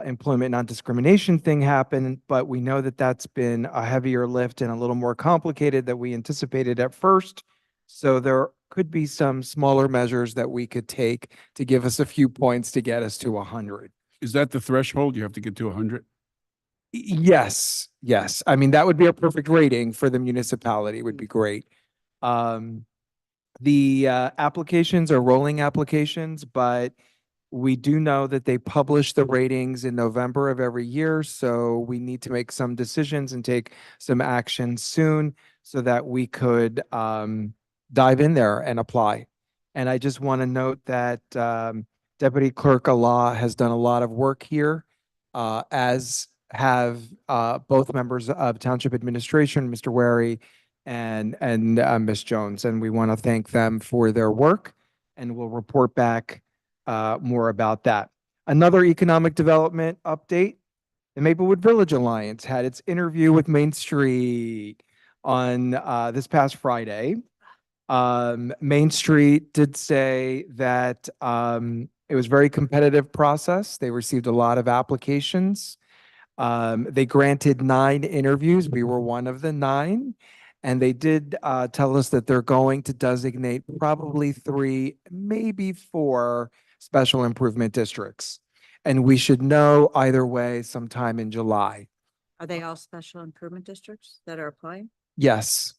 S3: employment non-discrimination thing happen, but we know that that's been a heavier lift and a little more complicated than we anticipated at first. So there could be some smaller measures that we could take to give us a few points to get us to 100.
S5: Is that the threshold? You have to get to 100?
S3: Yes, yes. I mean, that would be a perfect rating for the municipality, would be great. The applications are rolling applications, but we do know that they publish the ratings in November of every year, so we need to make some decisions and take some action soon so that we could dive in there and apply. And I just want to note that Deputy Clerk Allah has done a lot of work here, as have both members of Township Administration, Mr. Wary and Ms. Jones. And we want to thank them for their work, and we'll report back more about that. Another economic development update: the Maplewood Village Alliance had its interview with Main Street on this past Friday. Main Street did say that It was a very competitive process. They received a lot of applications. They granted 9 interviews. We were one of the 9. And they did tell us that they're going to designate probably 3, maybe 4 special improvement districts. And we should know either way sometime in July.
S2: Are they all special improvement districts that are applying?
S3: Yes.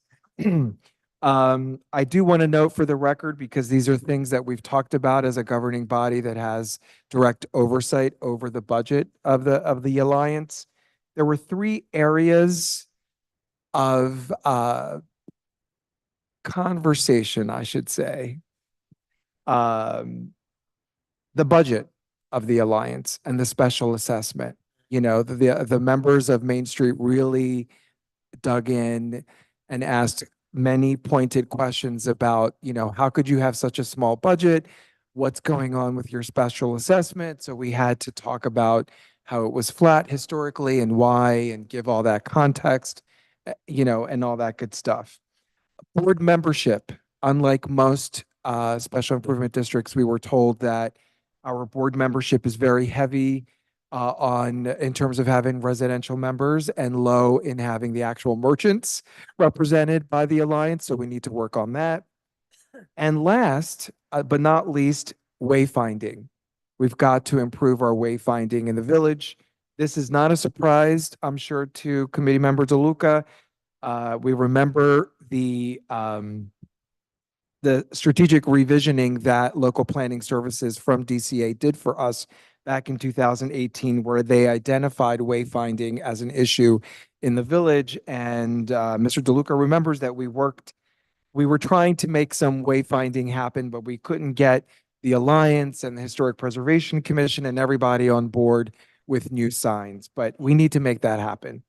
S3: I do want to note for the record, because these are things that we've talked about as a governing body that has direct oversight over the budget of the alliance. There were 3 areas of conversation, I should say. The budget of the alliance and the special assessment. You know, the members of Main Street really dug in and asked many pointed questions about, you know, how could you have such a small budget? What's going on with your special assessment? So we had to talk about how it was flat historically and why, and give all that context, you know, and all that good stuff. Board membership, unlike most special improvement districts, we were told that our board membership is very heavy in terms of having residential members and low in having the actual merchants represented by the alliance. So we need to work on that. And last, but not least, wayfinding. We've got to improve our wayfinding in the village. This is not a surprise, I'm sure, to committee member DeLuca. We remember the strategic revisioning that local planning services from DCA did for us back in 2018, where they identified wayfinding as an issue in the village. And Mr. DeLuca remembers that we were trying to make some wayfinding happen, but we couldn't get the Alliance and the Historic Preservation Commission and everybody on board with new signs, but we need to make that happen.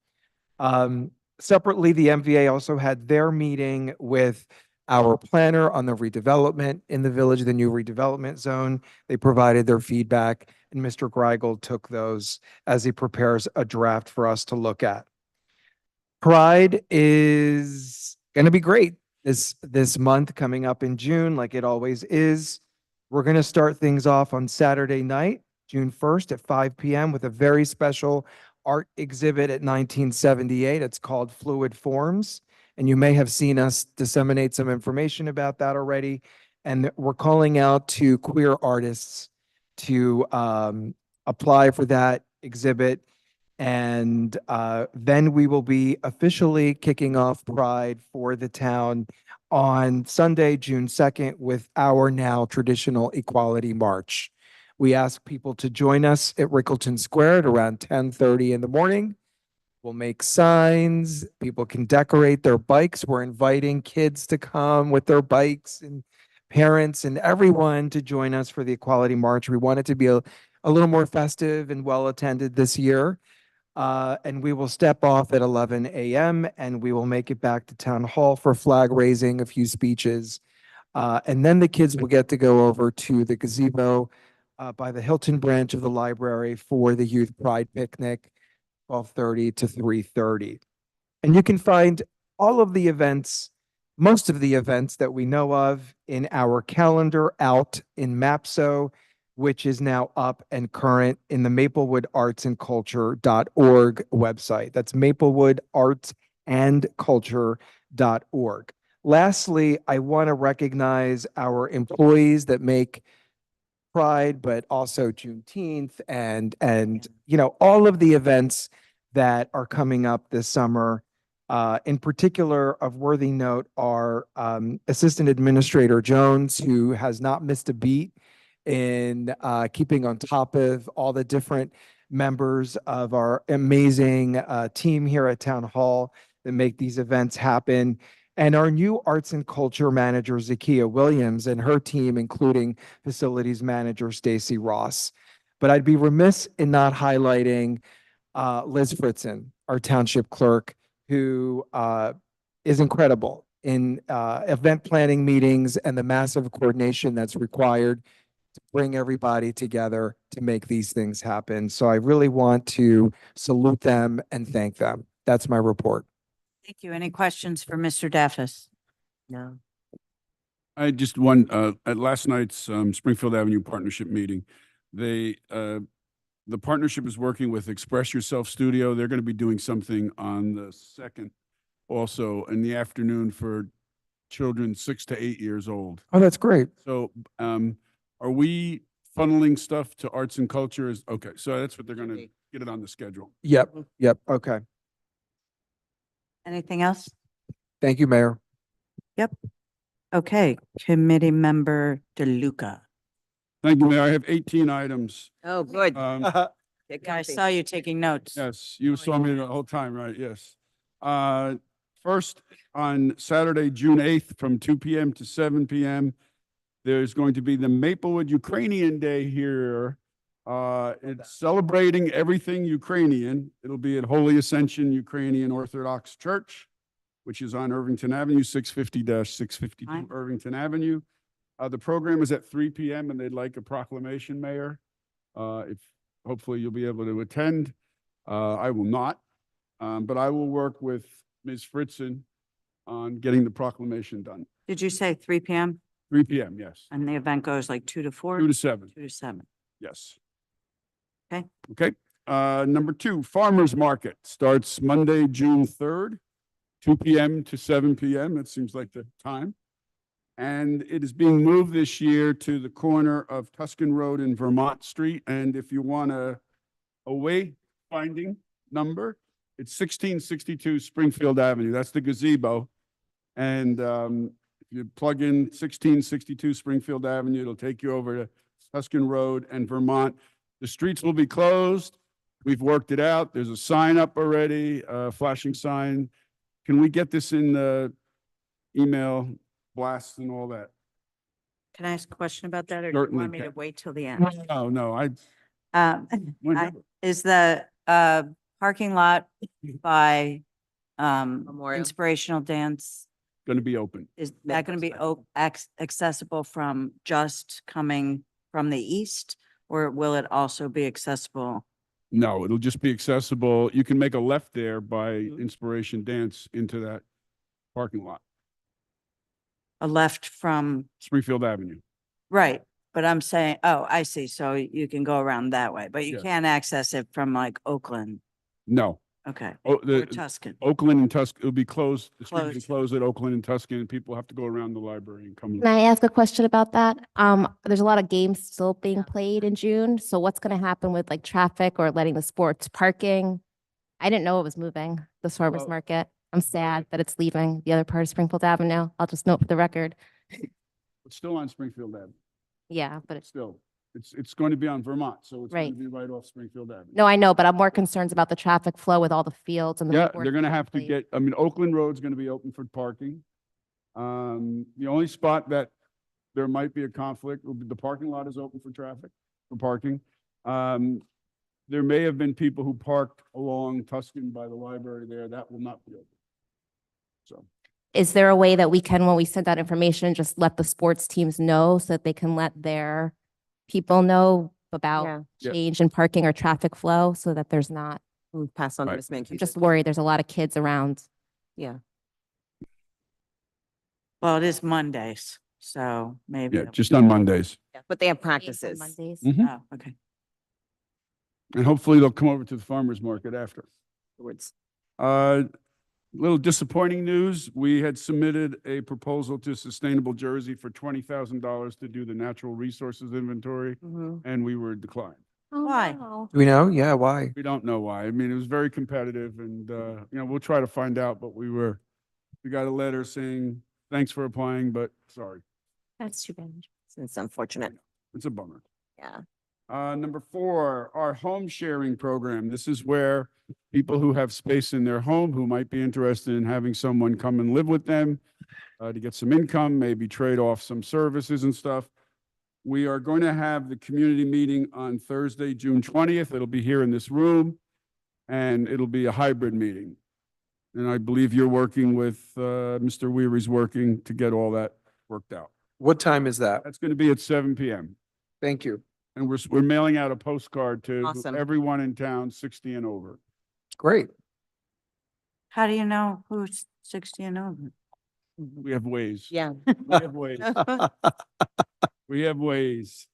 S3: Separately, the MVA also had their meeting with our planner on the redevelopment in the village, the new redevelopment zone. They provided their feedback, and Mr. Greigel took those as he prepares a draft for us to look at. Pride is going to be great this month coming up in June, like it always is. We're going to start things off on Saturday night, June 1st at 5 p.m. with a very special art exhibit at 1978. It's called Fluid Forms. And you may have seen us disseminate some information about that already. And we're calling out to queer artists to apply for that exhibit. And then we will be officially kicking off Pride for the town on Sunday, June 2nd, with our now traditional Equality March. We ask people to join us at Rickleton Square at around 10:30 in the morning. We'll make signs. People can decorate their bikes. We're inviting kids to come with their bikes, and parents and everyone to join us for the Equality March. We want it to be a little more festive and well attended this year. And we will step off at 11 a.m. and we will make it back to Town Hall for flag raising, a few speeches. And then the kids will get to go over to the gazebo by the Hilton branch of the library for the Youth Pride Picnic, 12:30 to 3:30. And you can find all of the events, most of the events that we know of, in our calendar out in Mapso, which is now up and current in the maplewoodartsandculture.org website. That's maplewoodartsandculture.org. Lastly, I want to recognize our employees that make Pride, but also Juneteenth and you know, all of the events that are coming up this summer. In particular, of worthy note are Assistant Administrator Jones, who has not missed a beat in keeping on top of all the different members of our amazing team here at Town Hall that make these events happen. And our new arts and culture manager, Zakia Williams, and her team, including facilities manager, Stacy Ross. But I'd be remiss in not highlighting Liz Fritzen, our township clerk, who is incredible in event planning meetings and the massive coordination that's required to bring everybody together to make these things happen. So I really want to salute them and thank them. That's my report.
S2: Thank you. Any questions for Mr. Daffis?
S4: No.
S5: I just at last night's Springfield Avenue Partnership meeting, they, the partnership is working with Express Yourself Studio. They're going to be doing something on the 2nd, also in the afternoon for children 6 to 8 years old.
S3: Oh, that's great.
S5: So, are we funneling stuff to arts and culture? Okay, so that's what they're going to get it on the schedule.
S3: Yep, yep, okay.
S2: Anything else?
S3: Thank you, Mayor.
S2: Okay, Committee Member DeLuca.
S5: Thank you, Mayor. I have 18 items.
S2: Oh, good.
S4: Get
S2: I
S4: comfy.
S2: saw you taking notes.
S5: Yes, you saw me the whole time, right? Yes. First, on Saturday, June 8th, from 2 p.m. to 7 p.m., there's going to be the Maplewood Ukrainian Day here. It's celebrating everything Ukrainian. It'll be at Holy Ascension Ukrainian Orthodox Church, which is on Irvington Avenue, 650-652
S2: Fine.
S5: Irvington Avenue. The program is at 3 p.m. and they'd like a proclamation, Mayor. If hopefully you'll be able to attend. I will not, but I will work with Ms. Fritzen on getting the proclamation done.
S2: Did you say 3 p.m.?
S5: 3 p.m., yes.
S2: And the event goes like 2 to 4?
S5: 2 to 7,
S2: 2 to 7.
S5: yes.
S2: Okay.
S5: Okay. Number 2, Farmers Market starts Monday, June 3rd, 2 p.m. to 7 p.m. That seems like the time. And it is being moved this year to the corner of Tuscan Road and Vermont Street. And if you want a wayfinding number, it's 1662 Springfield Avenue. That's the gazebo. And if you plug in 1662 Springfield Avenue, it'll take you over to Tuscan Road and Vermont. The streets will be closed. We've worked it out. There's a sign up already, a flashing sign. Can we get this in the email blasts and all that?
S2: Can I ask a question about that, or do you
S5: Certainly
S2: want me to
S5: can.
S2: wait till the end?
S5: No,
S2: I- Is the parking lot by
S4: Memorial.
S2: Inspirational Dance,
S5: going to be open.
S2: is that going to be accessible from just coming from the east? Or will it also be accessible?
S5: No, it'll just be accessible. You can make a left there by
S2: Mhm.
S5: Inspiration Dance into that parking lot,
S2: A left from,
S5: Springfield Avenue.
S2: right, but I'm saying, oh, I see. So you can go around that way, but you
S5: Yes.
S2: can't access it from like Oakland.
S5: No,
S2: Okay,
S5: oh,
S2: or Tuscan.
S5: Oakland and Tuscan, it'll be closed. The street will be
S2: Closed.
S5: closed at Oakland and Tuscan, and people have to go around the library and come.
S7: Can I ask a question about that? There's a lot of games still being played in June. So what's going to happen with like traffic or letting the sports parking? I didn't know it was moving, the farmers
S5: Well-
S7: market. I'm sad that it's leaving the other part of Springfield Avenue. I'll just note for the record.
S5: It's still on Springfield Avenue.
S7: Yeah, but it's,
S5: Still, it's going to be on Vermont, so it's going
S7: Right.
S5: to be right off Springfield Avenue.
S7: no, I know, but I'm more concerned about the traffic flow with all the fields and the.
S5: Yeah,
S7: sports
S5: they're gonna
S7: being
S5: have to
S7: played.
S5: get, I mean, Oakland Road's gonna be open for parking. The only spot that there might be a conflict will be the parking lot is open for traffic, for parking. There may have been people who parked along Tuscan by the library there. That will not be open. So,
S7: Is there a way that we can, when we send out information, just let the sports teams know so that they can let their people know
S4: Yeah.
S7: about
S5: Yeah.
S7: change in parking or traffic flow so that there's not,
S4: Pass on to
S5: Right.
S4: Ms. Mankey.
S7: I'm just worried there's a lot of kids around.
S4: Yeah.
S2: Well, it is Mondays, so maybe.
S5: yeah, just on Mondays.
S4: But they have
S7: Games on
S4: practices.
S7: Mondays.
S5: Mhm.
S2: Oh, okay.
S5: And hopefully they'll come over to the farmer's market after.
S4: Afterwards.
S5: Little disappointing news. We had submitted a proposal to Sustainable Jersey for $20,000 to do the natural resources inventory,
S4: Mhm.
S5: and we were declined.
S7: Oh,
S2: Why?
S7: no.
S3: Do we know? Yeah, why?
S5: We don't know why. I mean, it was very competitive and, we'll try to find out, but we got a letter saying, thanks for applying, but sorry.
S7: That's too bad.
S4: It's unfortunate.
S5: It's a bummer.
S4: Yeah.
S5: Number 4, our home sharing program. This is where people who have space in their home who might be interested in having someone come and live with them to get some income, maybe trade off some services and stuff. We are going to have the community meeting on Thursday, June 20th. It'll be here in this room, and it'll be a hybrid meeting. And I believe you're working with, Mr. Weary's working to get all that worked out.
S3: What time is that?
S5: That's going to be at 7 p.m.
S3: Thank you.
S5: And we're mailing out a postcard to
S4: Awesome.
S5: everyone in town 60 and over.
S3: Great.
S2: How do you know who's 60 and over?
S5: We have ways.
S4: Yeah.
S5: We have ways. We have ways.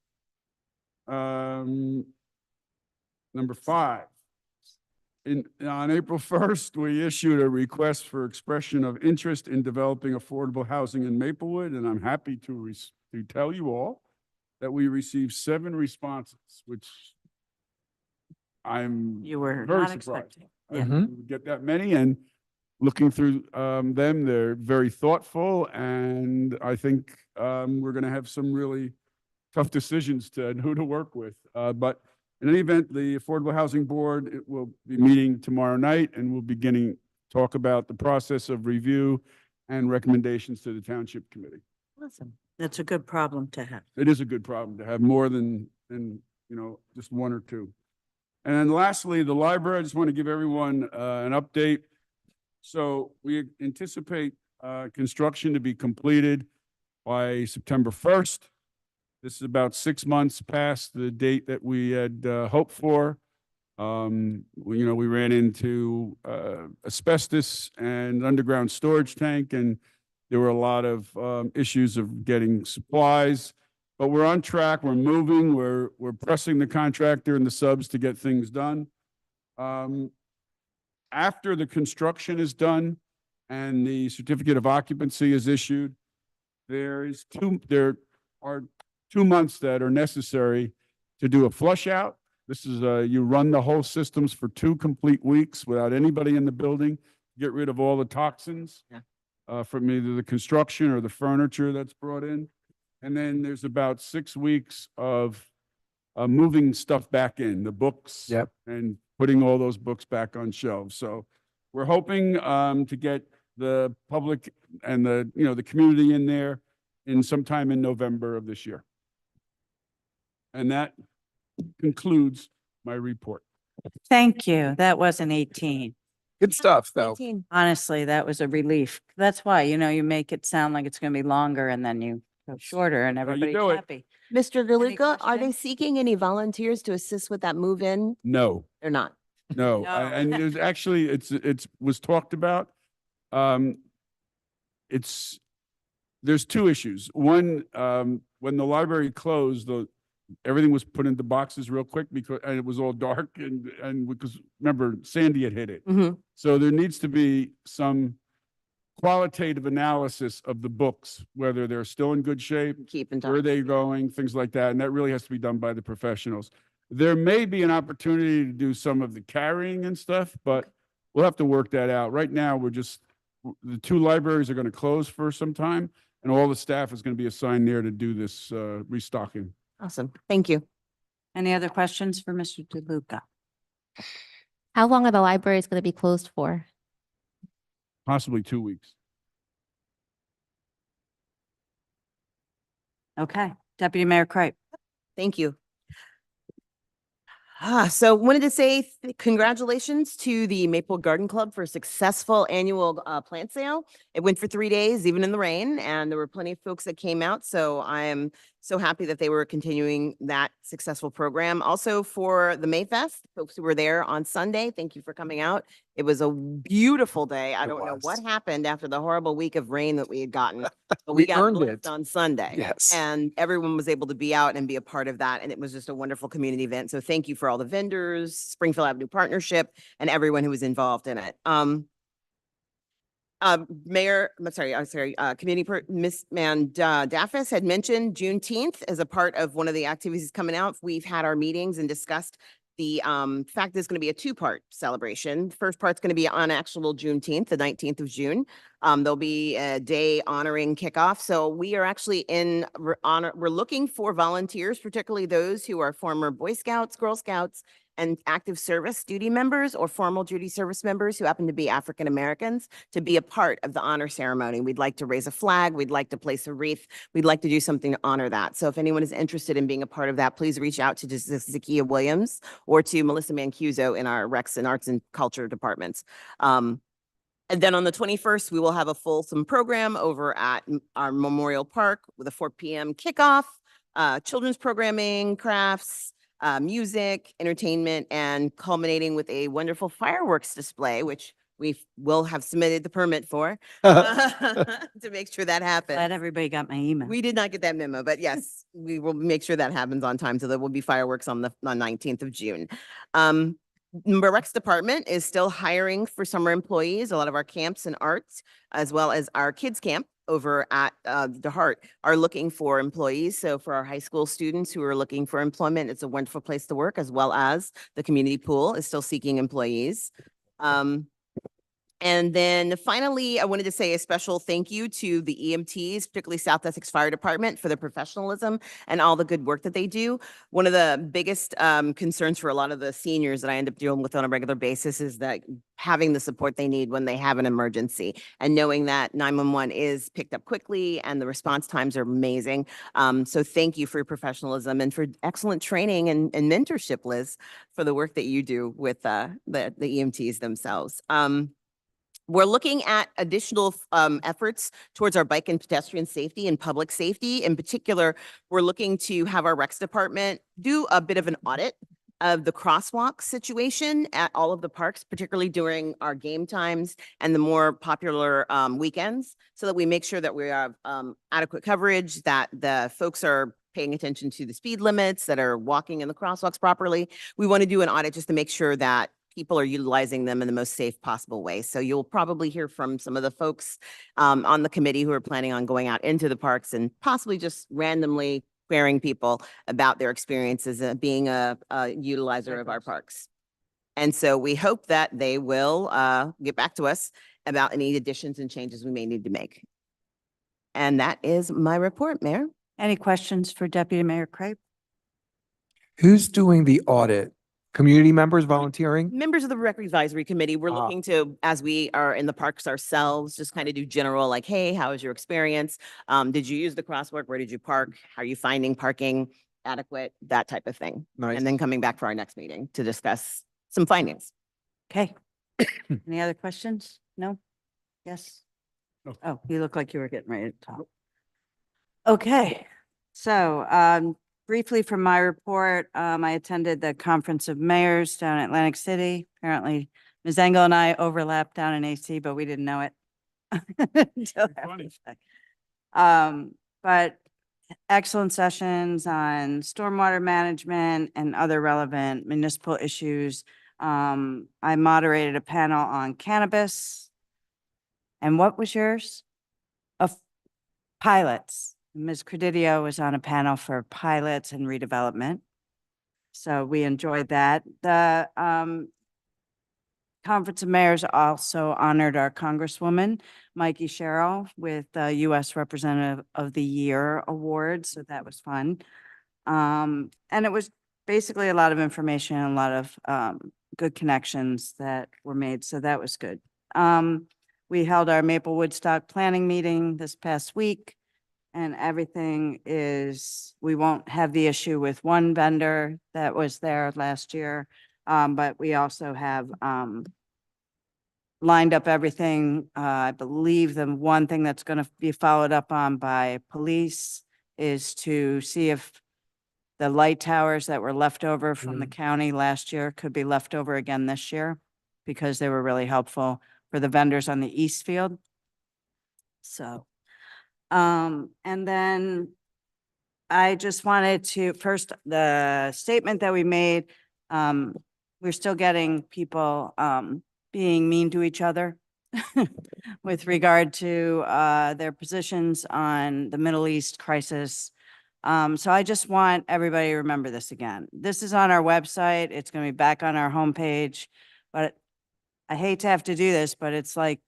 S5: Number 5. On April 1st, we issued a request for expression of interest in developing affordable housing in Maplewood, and I'm happy to tell you all that we received 7 responses, which I'm
S2: You were
S5: very
S2: not
S5: surprised.
S2: expecting.
S5: I
S2: Yeah.
S5: didn't get that many, and looking through them, they're very thoughtful, and I think we're going to have some really tough decisions to who to work with. But in any event, the Affordable Housing Board, it will be meeting tomorrow night, and we'll beginning talk about the process of review and recommendations to the Township Committee.
S2: Awesome. That's a good problem to have.
S5: It is a good problem to have more than just 1 or 2. And then lastly, the library, I just want to give everyone an update. So we anticipate construction to be completed by September 1st. This is about 6 months past the date that we had hoped for. We ran into asbestos and underground storage tank, and there were a lot of issues of getting supplies. But we're on track. We're moving. We're pressing the contractor and the subs to get things done. After the construction is done and the certificate of occupancy is issued, there are 2 months that are necessary to do a flush out. This is you run the whole systems for 2 complete weeks without anybody in the building, get rid of all the toxins from either the construction or the furniture that's brought in. And then there's about 6 weeks of moving stuff back in, the books.
S3: Yep.
S5: And putting all those books back on shelves. So we're hoping to get the public and the community in there in sometime in November of this year. And that concludes my report.
S2: Thank you. That wasn't 18.
S3: Good stuff, though.
S4: 18.
S2: Honestly, that was a relief. That's why, you make it sound like it's going to be longer and then you go shorter and
S5: you
S2: everybody's
S5: do it.
S2: happy.
S4: Mr. DeLuca, are they
S2: questions?
S4: seeking any volunteers to assist with that move in?
S5: No,
S4: They're not.
S5: no.
S2: No.
S5: And there's actually, it's was talked about. There's 2 issues. One, when the library closed, everything was put into boxes real quick and it was all dark and because remember Sandy had hit it.
S4: Mhm.
S5: So there needs to be some qualitative analysis of the books, whether they're still in good shape,
S4: Keep in touch.
S5: where are they going, things like that. And that really has to be done by the professionals. There may be an opportunity to do some of the carrying and stuff, but we'll have to work that out. Right now, the 2 libraries are going to close for some time, and all the staff is going to be assigned there to do this restocking.
S4: Awesome. Thank you.
S2: Any other questions for Mr. DeLuca?
S7: How long are the libraries going to be closed for?
S5: Possibly 2 weeks.
S2: Okay. Deputy Mayor Cripe.
S4: Thank you. So wanted to say congratulations to the Maple Garden Club for a successful annual plant sale. It went for 3 days, even in the rain, and there were plenty of folks that came out. So I am so happy that they were continuing that successful program. Also for the Mayfest, folks who were there on Sunday, thank you for coming out. It was a beautiful day. I don't know what happened after the horrible week of rain that we had gotten, but we
S3: We
S4: got
S3: earned
S4: blessed
S3: it.
S4: on Sunday.
S3: Yes.
S4: And everyone was able to be out and be a part of that. And it was just a wonderful community event. So thank you for all the vendors, Springfield Avenue Partnership, and everyone who was involved in it. Miss Daffis had mentioned Juneteenth as a part of one of the activities coming out. We've had our meetings and discussed the fact there's going to be a 2-part celebration. The first part's going to be on actual Juneteenth, the 19th of June. There'll be a day honoring kickoff. So we are actually we're looking for volunteers, particularly those who are former Boy Scouts, Girl Scouts, and active service duty members or formal duty service members who happen to be African Americans to be a part of the honor ceremony. We'd like to raise a flag. We'd like to place a wreath. We'd like to do something to honor that. So if anyone is interested in being a part of that, please reach out to Zakia Williams or to Melissa Mancuso in our Recs and Arts and Culture departments. And then on the 21st, we will have a fulsome program over at our Memorial Park with a 4 p.m. kickoff, children's programming, crafts, music, entertainment, and culminating with a wonderful fireworks display, which we will have submitted the permit for to make sure that happens.
S2: Glad everybody got my email.
S4: We did not get that memo, but yes, we will make sure that happens on time. So there will be fireworks on the 19th of June. Rex department is still hiring for summer employees. A lot of our camps and arts, as well as our kids camp over at the Heart, are looking for employees. So for our high school students who are looking for employment, it's a wonderful place to work, as well as the community pool is still seeking employees. And then finally, I wanted to say a special thank you to the EMTs, particularly South Essex Fire Department, for their professionalism and all the good work that they do. One of the biggest concerns for a lot of the seniors that I end up dealing with on a regular basis is that having the support they need when they have an emergency, and knowing that 911 is picked up quickly and the response times are amazing. So thank you for your professionalism and for excellent training and mentorship, Liz, for the work that you do with the EMTs themselves. We're looking at additional efforts towards our bike and pedestrian safety and public safety. In particular, we're looking to have our Recs department do a bit of an audit of the crosswalk situation at all of the parks, particularly during our game times and the more popular weekends, so that we make sure that we have adequate coverage, that the folks are paying attention to the speed limits, that are walking in the crosswalks properly. We want to do an audit just to make sure that people are utilizing them in the most safe possible way. So you'll probably hear from some of the folks on the committee who are planning on going out into the parks and possibly just randomly querying people about their experiences being a utilizer of our parks. And so we hope that they will get back to us about any additions and changes we may need to make. And that is my report, Mayor.
S2: Any questions for Deputy Mayor Crape?
S3: Who's doing the audit? Community members volunteering?
S4: Members of the Rec Advisory Committee, we're
S3: Ah.
S4: looking to, as we are in the parks ourselves, just kind of do general, like, hey, how was your experience? Did you use the crosswalk? Where did you park? How are you finding parking adequate? That type of thing.
S3: Nice.
S4: And then coming back for our next meeting to discuss some findings.
S2: Okay. Any other questions? No? Yes?
S5: No.
S2: Oh, you look like you were getting ready to talk. Okay, so briefly from my report, I attended the Conference of Mayors down in Atlantic City. Apparently, Ms. Engel and I overlapped down in AC, but we didn't know it. until after
S5: Funny.
S2: the fact. But excellent sessions on stormwater management and other relevant municipal issues. I moderated a panel on cannabis. And what was yours? Of pilots. Ms. Credidio was on a panel for pilots and redevelopment. So we enjoyed that. The Conference of Mayors also honored our Congresswoman, Mikey Sherrill, with the U.S. Representative of the Year Award. So that was fun. And it was basically a lot of information and a lot of good connections that were made. So that was good. We held our Maple Woodstock planning meeting this past week. And everything is, we won't have the issue with one vendor that was there last year. But we also have lined up everything. I believe the one thing that's going to be followed up on by police is to see if the light towers that were left over from the county last year could be left over again this year, because they were really helpful for the vendors on the East Field. So. And then I just wanted to, first, the statement that we made, we're still getting people being mean to each other with regard to their positions on the Middle East crisis. So I just want everybody to remember this again. This is on our website. It's going to be back on our homepage, but I hate to have to do this, but it's like,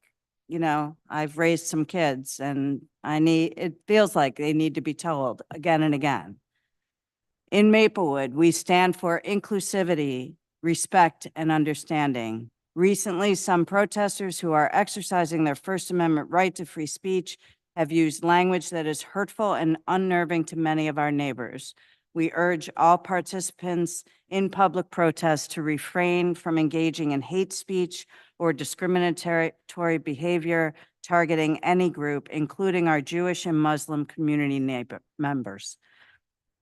S2: you know, I've raised some kids and it feels like they need to be told again and again. In Maplewood, we stand for inclusivity, respect, and understanding. Recently, some protesters who are exercising their First Amendment right to free speech have used language that is hurtful and unnerving to many of our neighbors. We urge all participants in public protests to refrain from engaging in hate speech or discriminatory behavior targeting any group, including our Jewish and Muslim community members.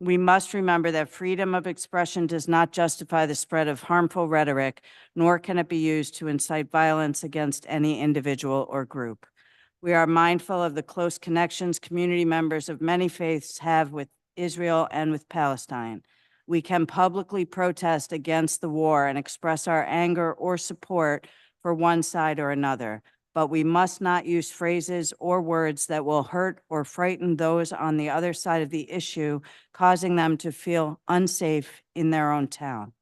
S2: We must remember that freedom of expression does not justify the spread of harmful rhetoric, nor can it be used to incite violence against any individual or group. We are mindful of the close connections community members of many faiths have with Israel and with Palestine. We can publicly protest against the war and express our anger or support for one side or another, but we must not use phrases or words that will hurt or frighten those on the other side of the issue, causing them to feel unsafe in their own town.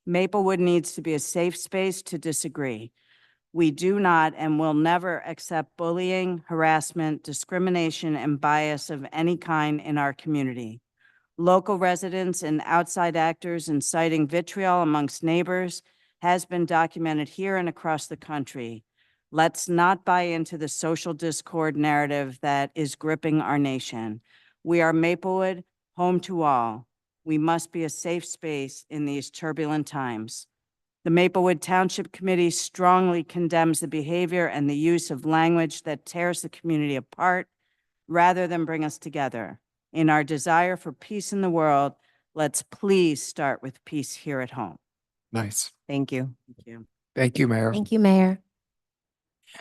S2: Maplewood needs to be a safe space to disagree. We do not and will never accept bullying, harassment, discrimination, and bias of any kind in our community. Local residents and outside actors inciting vitriol amongst neighbors has been documented here and across the country. Let's not buy into the social discord narrative that is gripping our nation. We are Maplewood, home to all. We must be a safe space in these turbulent times. The Maplewood Township Committee strongly condemns the behavior and the use of language that tears the community apart rather than bring us together. In our desire for peace in the world, let's please start with peace here at home.
S3: Nice.
S4: Thank you.
S2: Thank you.
S3: Thank you, Mayor.
S7: Thank you, Mayor.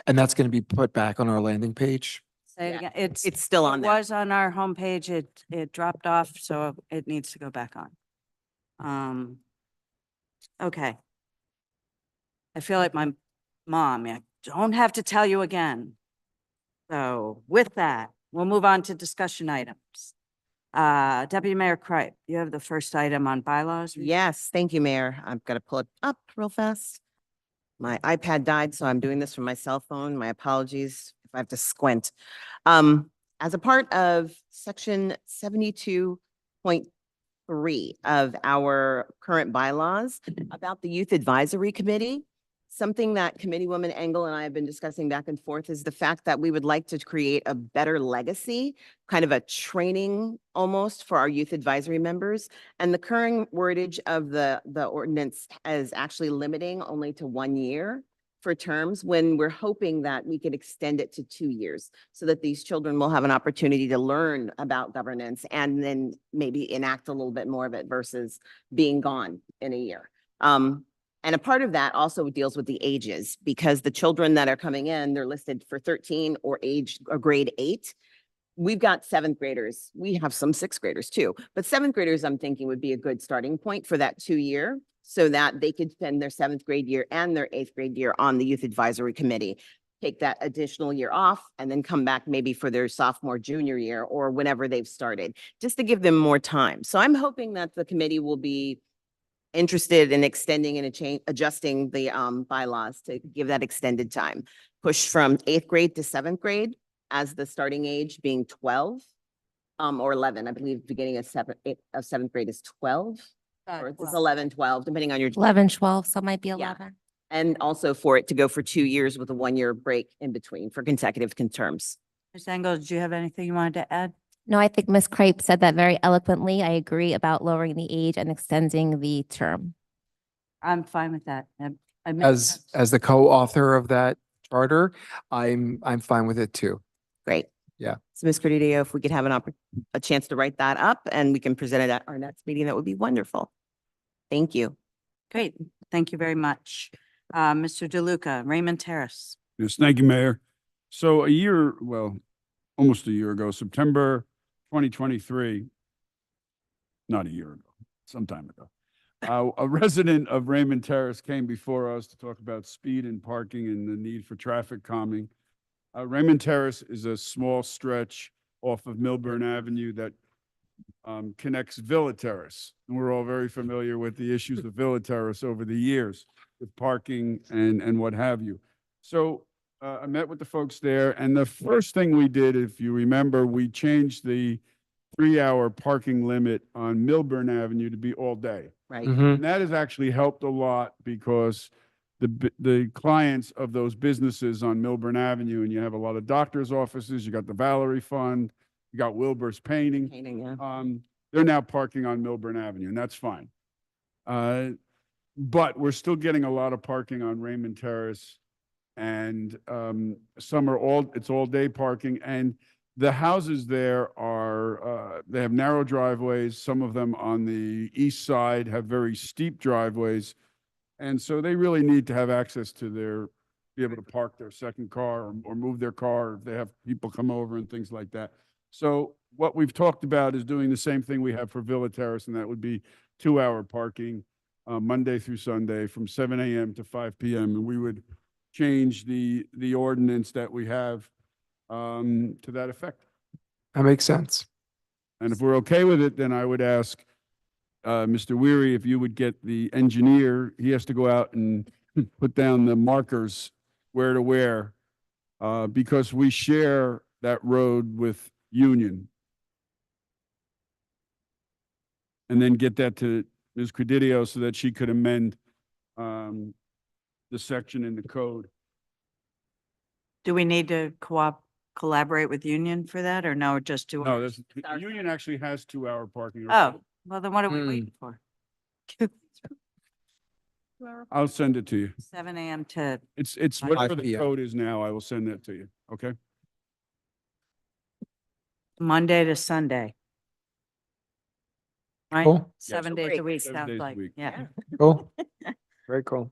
S3: And that's going to be put back on our landing page.
S2: Say it
S4: Yeah,
S2: again.
S4: It's still on
S2: It
S4: there.
S2: was on our homepage. It dropped off, so it needs to go back on. Okay. I feel like my mom, I don't have to tell you again. So with that, we'll move on to discussion items. Deputy Mayor Kripe, you have the first item on bylaws.
S4: Yes, thank you, Mayor. I'm gonna pull it up real fast. My iPad died, so I'm doing this from my cell phone. My apologies if I have to squint. As a part of section 72.3 of our current bylaws about the Youth Advisory Committee, something that Committeewoman Engel and I have been discussing back and forth is the fact that we would like to create a better legacy, kind of a training almost for our youth advisory members. And the current wordage of the ordinance is actually limiting only to 1 year for terms, when we're hoping that we could extend it to 2 years so that these children will have an opportunity to learn about governance and then maybe enact a little bit more of it versus being gone in a year. And a part of that also deals with the ages, because the children that are coming in, they're listed for 13 or grade 8. We've got 7th graders. We have some 6th graders too, but 7th graders, I'm thinking, would be a good starting point for that 2 year so that they could spend their 7th grade year and their 8th grade year on the Youth Advisory Committee. Take that additional year off and then come back maybe for their sophomore, junior year, or whenever they've started, just to give them more time. So I'm hoping that the committee will be interested in extending and adjusting the bylaws to give that extended time. Push from 8th grade to 7th grade as the starting age being 12 or 11. I believe beginning of 7th grade is 12 or it's 11, 12, depending on your
S7: 11, 12, so it might be
S4: Yeah.
S7: 11.
S4: and also for it to go for 2 years with a 1-year break in between for consecutive terms.
S2: Ms. Engel, did you have anything you wanted to add?
S7: No, I think Ms. Kripe said that very eloquently. I agree about lowering the age and extending the term.
S2: I'm fine with that. I meant-
S3: As the co-author of that charter, I'm fine with it too.
S4: Great.
S3: Yeah.
S4: So Ms. Credidio, if we could have a chance to write that up and we can present it at our next meeting, that would be wonderful. Thank you.
S2: Great. Thank you very much. Mr. DeLuca, Raymond Terrace.
S5: Yes, thank you, Mayor. So almost a year ago, September 2023, not a year ago, some time ago, a resident of Raymond Terrace came before us to talk about speed and parking and the need for traffic calming. Raymond Terrace is a small stretch off of Milburn Avenue that connects Villa Terrace. And we're all very familiar with the issues of Villa Terrace over the years with parking and what have you. So I met with the folks there, and the first thing we did, if you remember, we changed the 3-hour parking limit on Milburn Avenue to be all day.
S4: Right.
S5: And that has actually helped a lot because the clients of those businesses on Milburn Avenue, and you have a lot of doctor's offices, you got the Valerie Fund, you got Wilbur's Painting. They're now parking on Milburn Avenue, and that's fine. But we're still getting a lot of parking on Raymond Terrace, and some are it's all day parking, and the houses there are they have narrow driveways. Some of them on the east side have very steep driveways. And so they really need to have access to be able to park their second car or move their car if they have people come over and things like that. So what we've talked about is doing the same thing we have for Villa Terrace, and that would be 2-hour parking, Monday through Sunday from 7 a.m. to 5 p.m. And we would change the ordinance that we have to that effect.
S3: That makes sense.
S5: And if we're okay with it, then I would ask Mr. Weary if you would get the engineer. He has to go out and put down the markers where to where, because we share that road with Union. And then get that to Ms. Credidio so that she could amend the section in the code.
S2: Do we need to collaborate with Union for that, or no, just do?
S5: No, Union actually has 2-hour parking.
S2: Oh, well, then what are we
S3: Hmm.
S2: waiting for?
S5: I'll send it to you.
S2: 7 a.m. to,
S5: It's
S2: 5
S5: whatever the
S3: p.m.
S5: code is now. I will send that to you. Okay?
S2: Monday to Sunday. Right?
S3: Cool.
S2: 7 days a week,
S5: 7
S2: sounds
S5: days a
S2: like,
S5: week.
S2: yeah.
S3: Cool. Very cool.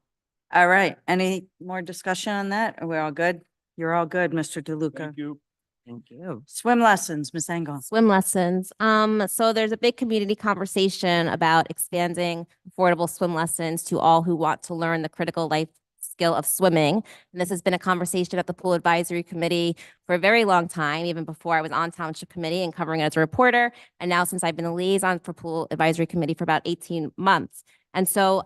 S2: All right, any more discussion on that? Are we all good? You're all good, Mr. DeLuca.
S5: Thank you.
S4: Thank you.
S2: Swim lessons, Ms. Engel.
S7: Swim lessons. So there's a big community conversation about expanding affordable swim lessons to all who want to learn the critical life skill of swimming. And this has been a conversation at the Pool Advisory Committee for a very long time, even before I was on Township Committee and covering it as a reporter. And now since I've been a liaison for Pool Advisory Committee for about 18 months. And so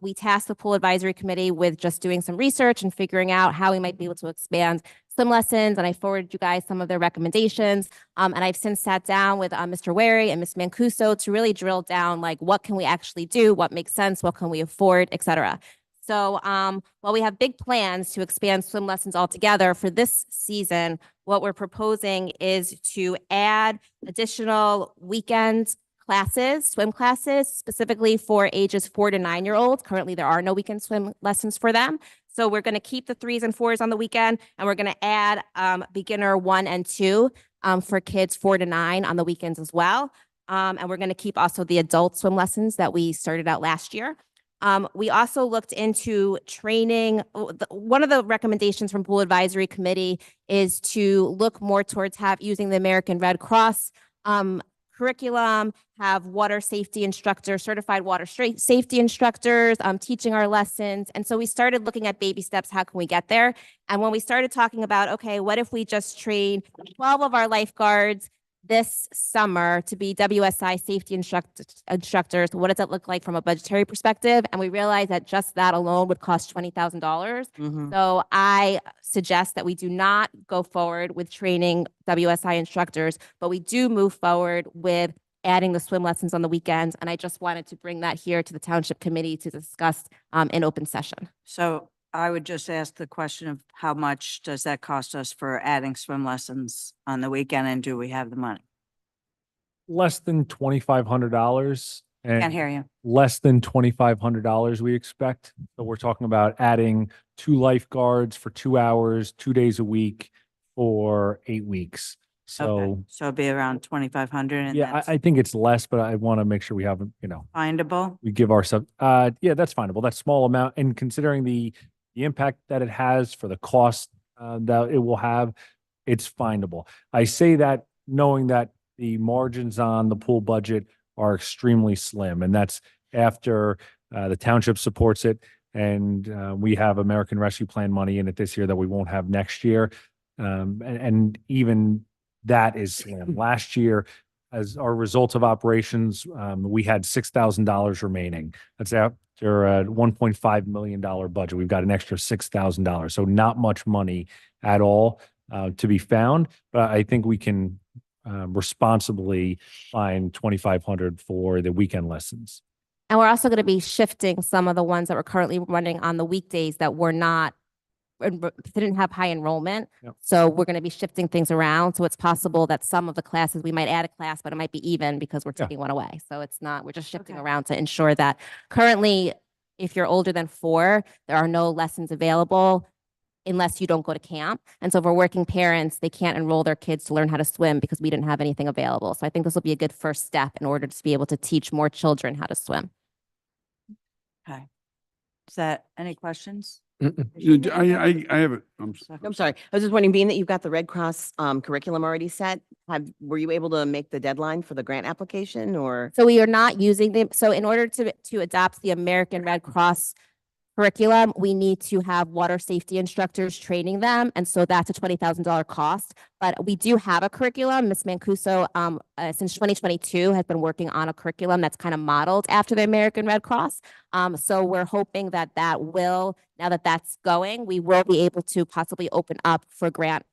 S7: we tasked the Pool Advisory Committee with just doing some research and figuring out how we might be able to expand swim lessons. And I forwarded you guys some of their recommendations. And I've since sat down with Mr. Wary and Ms. Mancuso to really drill down, like, what can we actually do? What makes sense? What can we afford, et cetera. So while we have big plans to expand swim lessons altogether for this season, what we're proposing is to add additional weekend classes, swim classes, specifically for ages 4 to 9-year-olds. Currently, there are no weekend swim lessons for them. So we're going to keep the 3s and 4s on the weekend, and we're going to add beginner 1 and 2 for kids 4 to 9 on the weekends as well. And we're going to keep also the adult swim lessons that we started out last year. We also looked into training. One of the recommendations from Pool Advisory Committee is to look more towards using the American Red Cross curriculum, have water safety instructors, certified water safety instructors, teaching our lessons. And so we started looking at baby steps. How can we get there? And when we started talking about, okay, what if we just train 12 of our lifeguards this summer to be WSI safety instructors, what does that look like from a budgetary perspective? And we realized that just that alone would cost $20,000.
S2: Mhm.
S7: So I suggest that we do not go forward with training WSI instructors, but we do move forward with adding the swim lessons on the weekends. And I just wanted to bring that here to the Township Committee to discuss in open session.
S2: So I would just ask the question of how much does that cost us for adding swim lessons on the weekend, and do we have the money?
S9: Less than $2,500
S2: Can't
S9: and
S2: hear you.
S9: less than $2,500 we expect. So we're talking about adding 2 lifeguards for 2 hours, 2 days a week for 8 weeks.
S2: Okay,
S9: So
S2: so it'd be around 2,500, and
S9: yeah,
S2: that's
S9: I think it's less, but I want to make sure we have,
S2: findable.
S9: we give ourselves, yeah, that's findable. That's small amount. And considering the impact that it has for the cost that it will have, it's findable. I say that knowing that the margins on the pool budget are extremely slim, and that's after the township supports it, and we have American Rescue Plan money in it this year that we won't have next year. And even that is slim. Last year, as our results of operations, we had $6,000 remaining. That's after a $1.5 million budget. We've got an extra $6,000. So not much money at all to be found. But I think we can responsibly find $2,500 for the weekend lessons.
S7: And we're also going to be shifting some of the ones that we're currently running on the weekdays that were not, didn't have high enrollment.
S9: Yep.
S7: So we're going to be shifting things around. So it's possible that some of the classes, we might add a class, but it might be even because we're
S9: Yeah.
S7: taking one away. So it's not, we're just shifting
S2: Okay.
S7: around to ensure that currently, if you're older than 4, there are no lessons available. unless you don't go to camp. And so for working parents, they can't enroll their kids to learn how to swim because we didn't have anything available. So I think this will be a good first step in order to be able to teach more children how to swim.
S2: Okay. Is that any questions?
S3: Mm-mm.
S5: I have it.
S4: I'm sorry. I was just wondering, being that you've got the Red Cross curriculum already set, were you able to make the deadline for the grant application or?
S7: So we are not using them. So in order to adopt the American Red Cross curriculum, we need to have water safety instructors training them. And so that's a $20,000 cost. But we do have a curriculum. Ms. Mancuso, since 2022 has been working on a curriculum that's kind of modeled after the American Red Cross. So we're hoping that now that that's going, we will be able to possibly open up for grant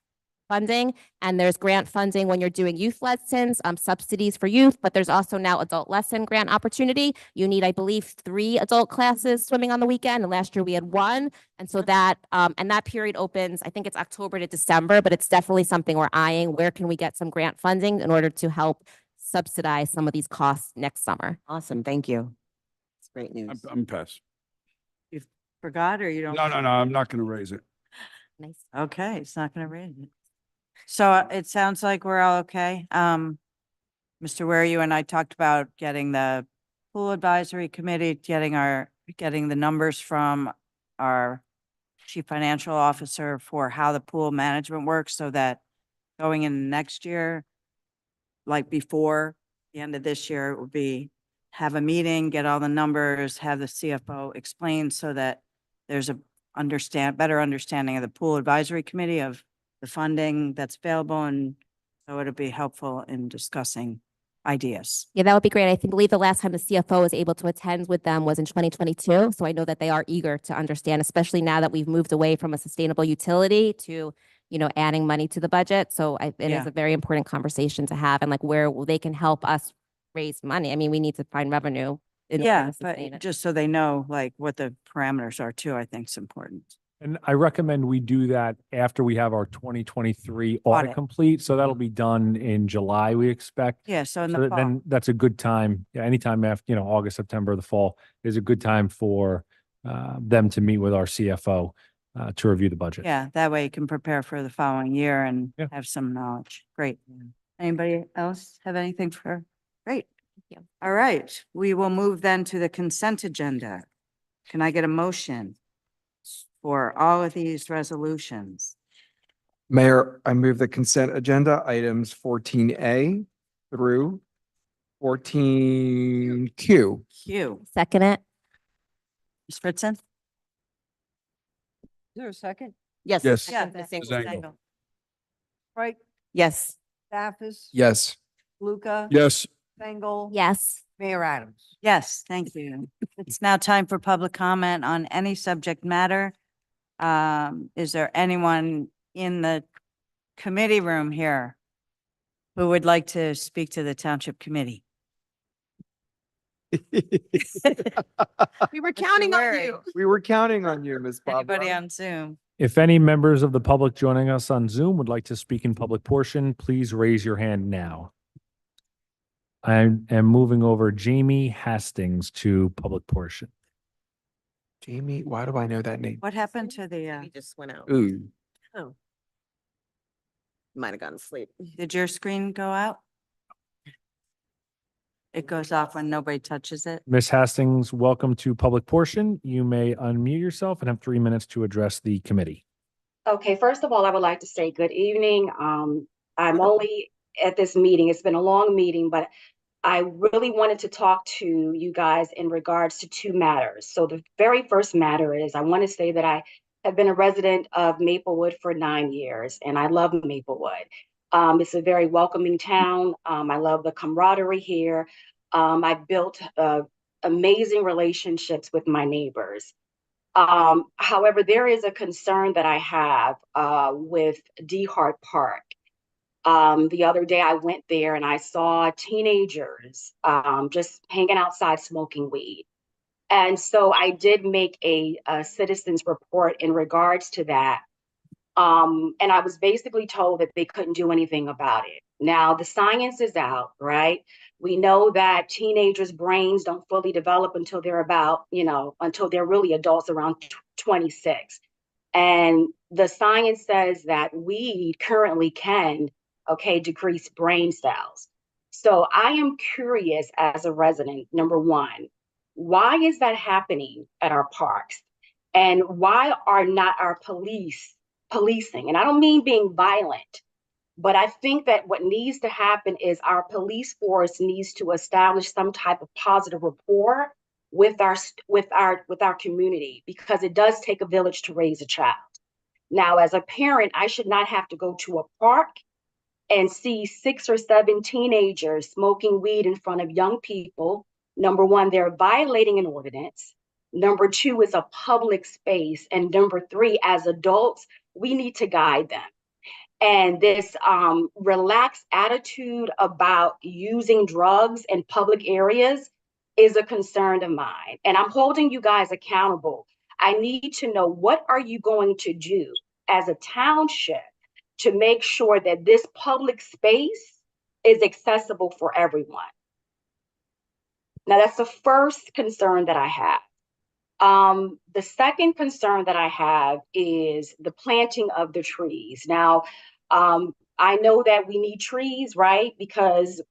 S7: funding. And there's grant funding when you're doing youth lessons, subsidies for youth, but there's also now adult lesson grant opportunity. You need, I believe, 3 adult classes swimming on the weekend. And last year we had 1. And so that period opens, I think it's October to December, but it's definitely something we're eyeing. Where can we get some grant funding in order to help subsidize some of these costs next summer?
S4: Awesome. Thank you. It's great news.
S5: I'm pass.
S2: You forgot or you don't?
S5: No, I'm not going to raise it.
S7: Nice.
S2: Okay, it's not going to raise it. So it sounds like we're all okay. Mr. Ware, you and I talked about getting the pool advisory committee, getting the numbers from our chief financial officer for how the pool management works so that going in next year, like before the end of this year, it would be have a meeting, get all the numbers, have the CFO explain so that there's a better understanding of the pool advisory committee of the funding that's available. And so it'll be helpful in discussing ideas.
S7: Yeah, that would be great. I believe the last time the CFO was able to attend with them was in 2022. So I know that they are eager to understand, especially now that we've moved away from a sustainable utility to, adding money to the budget. So it
S2: Yeah.
S7: is a very important conversation to have, and like where they can help us raise money. I mean, we need to find revenue. in order
S2: Yeah,
S7: to sustain
S2: but
S7: it.
S2: just so they know like what the parameters are too, I think is important.
S9: And I recommend we do that after we have our 2023 audit
S2: Audit.
S9: complete. So that'll be done in July, we expect.
S2: Yeah, so in
S9: So
S2: the
S9: that-
S2: fall.
S9: then that's a good time. Yeah, anytime after, August, September, the fall is a good time for them to meet with our CFO to review the budget.
S2: Yeah, that way you can prepare for the following year and
S9: Yeah.
S2: have some knowledge. Great. Anybody else have anything for? Great.
S7: Thank you.
S2: All right, we will move then to the consent agenda. Can I get a motion for all of these resolutions?
S3: Mayor, I move the consent agenda items 14A through 14Q.
S2: Q.
S7: Second it.
S2: Ms. Fritzen?
S1: Is there a second?
S4: Yes.
S5: Yes.
S2: Yeah.
S4: Ms. Engel.
S5: Ms. Engel.
S1: Right,
S4: Yes.
S1: Staffis?
S3: Yes.
S1: Luca?
S5: Yes.
S1: Engel?
S7: Yes.
S1: Mayor Adams?
S2: Yes, thank you. It's now time for public comment on any subject matter. Is there anyone in the committee room here who would like to speak to the township committee?
S4: We were counting on
S2: Wary.
S4: you.
S3: We were counting on you, Ms.
S2: Anybody
S3: Barbara.
S2: on Zoom?
S9: If any members of the public joining us on Zoom would like to speak in public portion, please raise your hand now. I am moving over Jamie Hastings to public portion.
S3: Jamie, why do I know that name?
S2: What happened to the,
S4: We just went out.
S3: Ooh.
S4: Might have gone to sleep.
S2: did your screen go out? It goes off when nobody touches it.
S9: Ms. Hastings, welcome to public portion. You may unmute yourself and have 3 minutes to address the committee.
S11: Okay, first of all, I would like to say good evening. I'm only at this meeting. It's been a long meeting, but I really wanted to talk to you guys in regards to 2 matters. So the very first matter is I want to say that I have been a resident of Maplewood for 9 years, and I love Maplewood. It's a very welcoming town. I love the camaraderie here. I've built amazing relationships with my neighbors. However, there is a concern that I have with Hart Park. The other day I went there and I saw teenagers just hanging outside smoking weed. And so I did make a citizen's report in regards to that. And I was basically told that they couldn't do anything about it. Now, the science is out, right? We know that teenagers' brains don't fully develop until they're about, until they're really adults around 26. And the science says that weed currently can, okay, decrease brain cells. So I am curious as a resident, number one, why is that happening at our parks? And why are not our policing? And I don't mean being violent, but I think that what needs to happen is our police force needs to establish some type of positive rapport with our community, because it does take a village to raise a child. Now, as a parent, I should not have to go to a park and see 6 or 7 teenagers smoking weed in front of young people. Number one, they're violating an ordinance. Number two, it's a public space. And number three, as adults, we need to guide them. And this relaxed attitude about using drugs in public areas is a concern of mine. And I'm holding you guys accountable. I need to know, what are you going to do as a township to make sure that this public space is accessible for everyone? Now, that's the first concern that I have. The second concern that I have is the planting of the trees. Now, I know that we need trees, right? Because,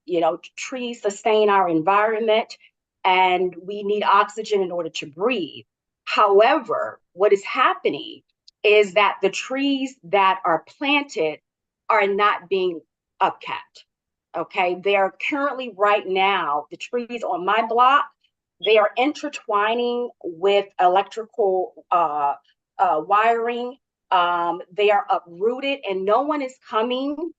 S11: trees sustain our environment and we need oxygen in order to breathe. However, what is happening is that the trees that are planted are not being upkept. Okay, they are currently right now, the trees on my block, they are intertwining with electrical wiring. They are uprooted, and no one is coming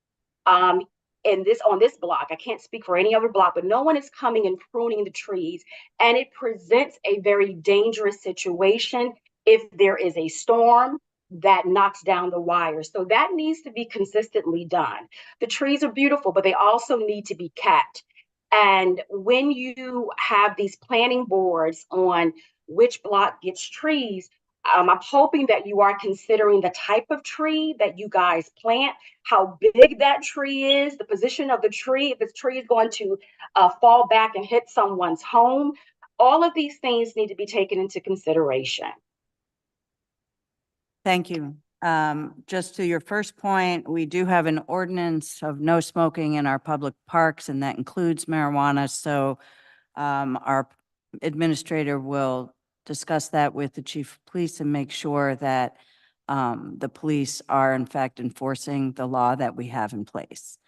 S11: on this block. I can't speak for any other block, but no one is coming and pruning the trees, and it presents a very dangerous situation if there is a storm that knocks down the wires. So that needs to be consistently done. The trees are beautiful, but they also need to be kept. And when you have these planning boards on which block gets trees, I'm hoping that you are considering the type of tree that you guys plant, how big that tree is, the position of the tree, if the tree is going to fall back and hit someone's home. All of these things need to be taken into consideration.
S2: Thank you. Just to your first point, we do have an ordinance of no smoking in our public parks, and that includes marijuana. So our administrator will discuss that with the chief of police and make sure that the police are in fact enforcing the law that we have in place.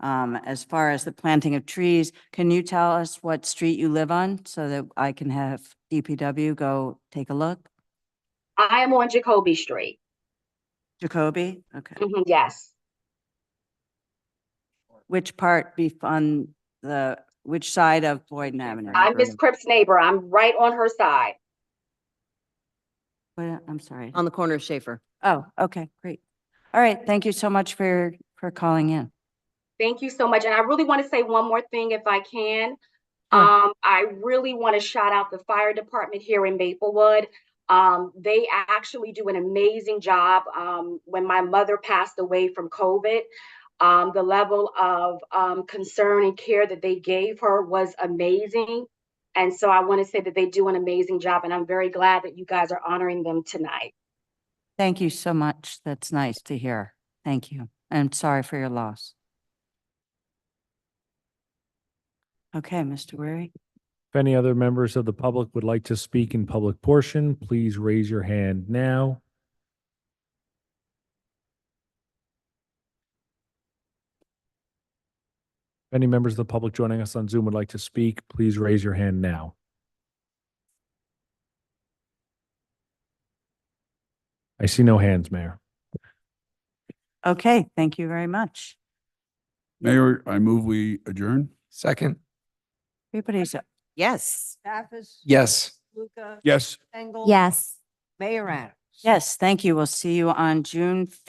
S2: As far as the planting of trees, can you tell us what street you live on so that I can have DPW go take a look?
S11: I am on Jacoby Street.
S2: Jacoby? Okay.
S11: Yes.
S2: Which part on which side of Boyden Avenue?
S11: I'm Miss Cripp's neighbor. I'm right on her side.
S2: I'm sorry.
S4: On the corner of Schaefer.
S2: Oh, okay, great. All right, thank you so much for calling in.
S11: Thank you so much. And I really want to say one more thing if I can.
S2: Sure.
S11: I really want to shout out the fire department here in Maplewood. They actually do an amazing job. When my mother passed away from COVID, the level of concern and care that they gave her was amazing. And so I want to say that they do an amazing job, and I'm very glad that you guys are honoring them tonight.
S2: Thank you so much. That's nice to hear. Thank you. I'm sorry for your loss. Okay, Mr. Weary.
S9: If any other members of the public would like to speak in public portion, please raise your hand now. If any members of the public joining us on Zoom would like to speak, please raise your hand now. I see no hands, Mayor.
S2: Okay, thank you very much.
S5: Mayor, I move we adjourn.
S3: Second.
S2: Everybody's,
S4: Yes.
S1: Staffis.
S3: Yes.
S1: Luca.
S5: Yes.
S1: Engel.
S7: Yes.
S1: Mayor Adams.
S2: yes, thank you. We'll see you on June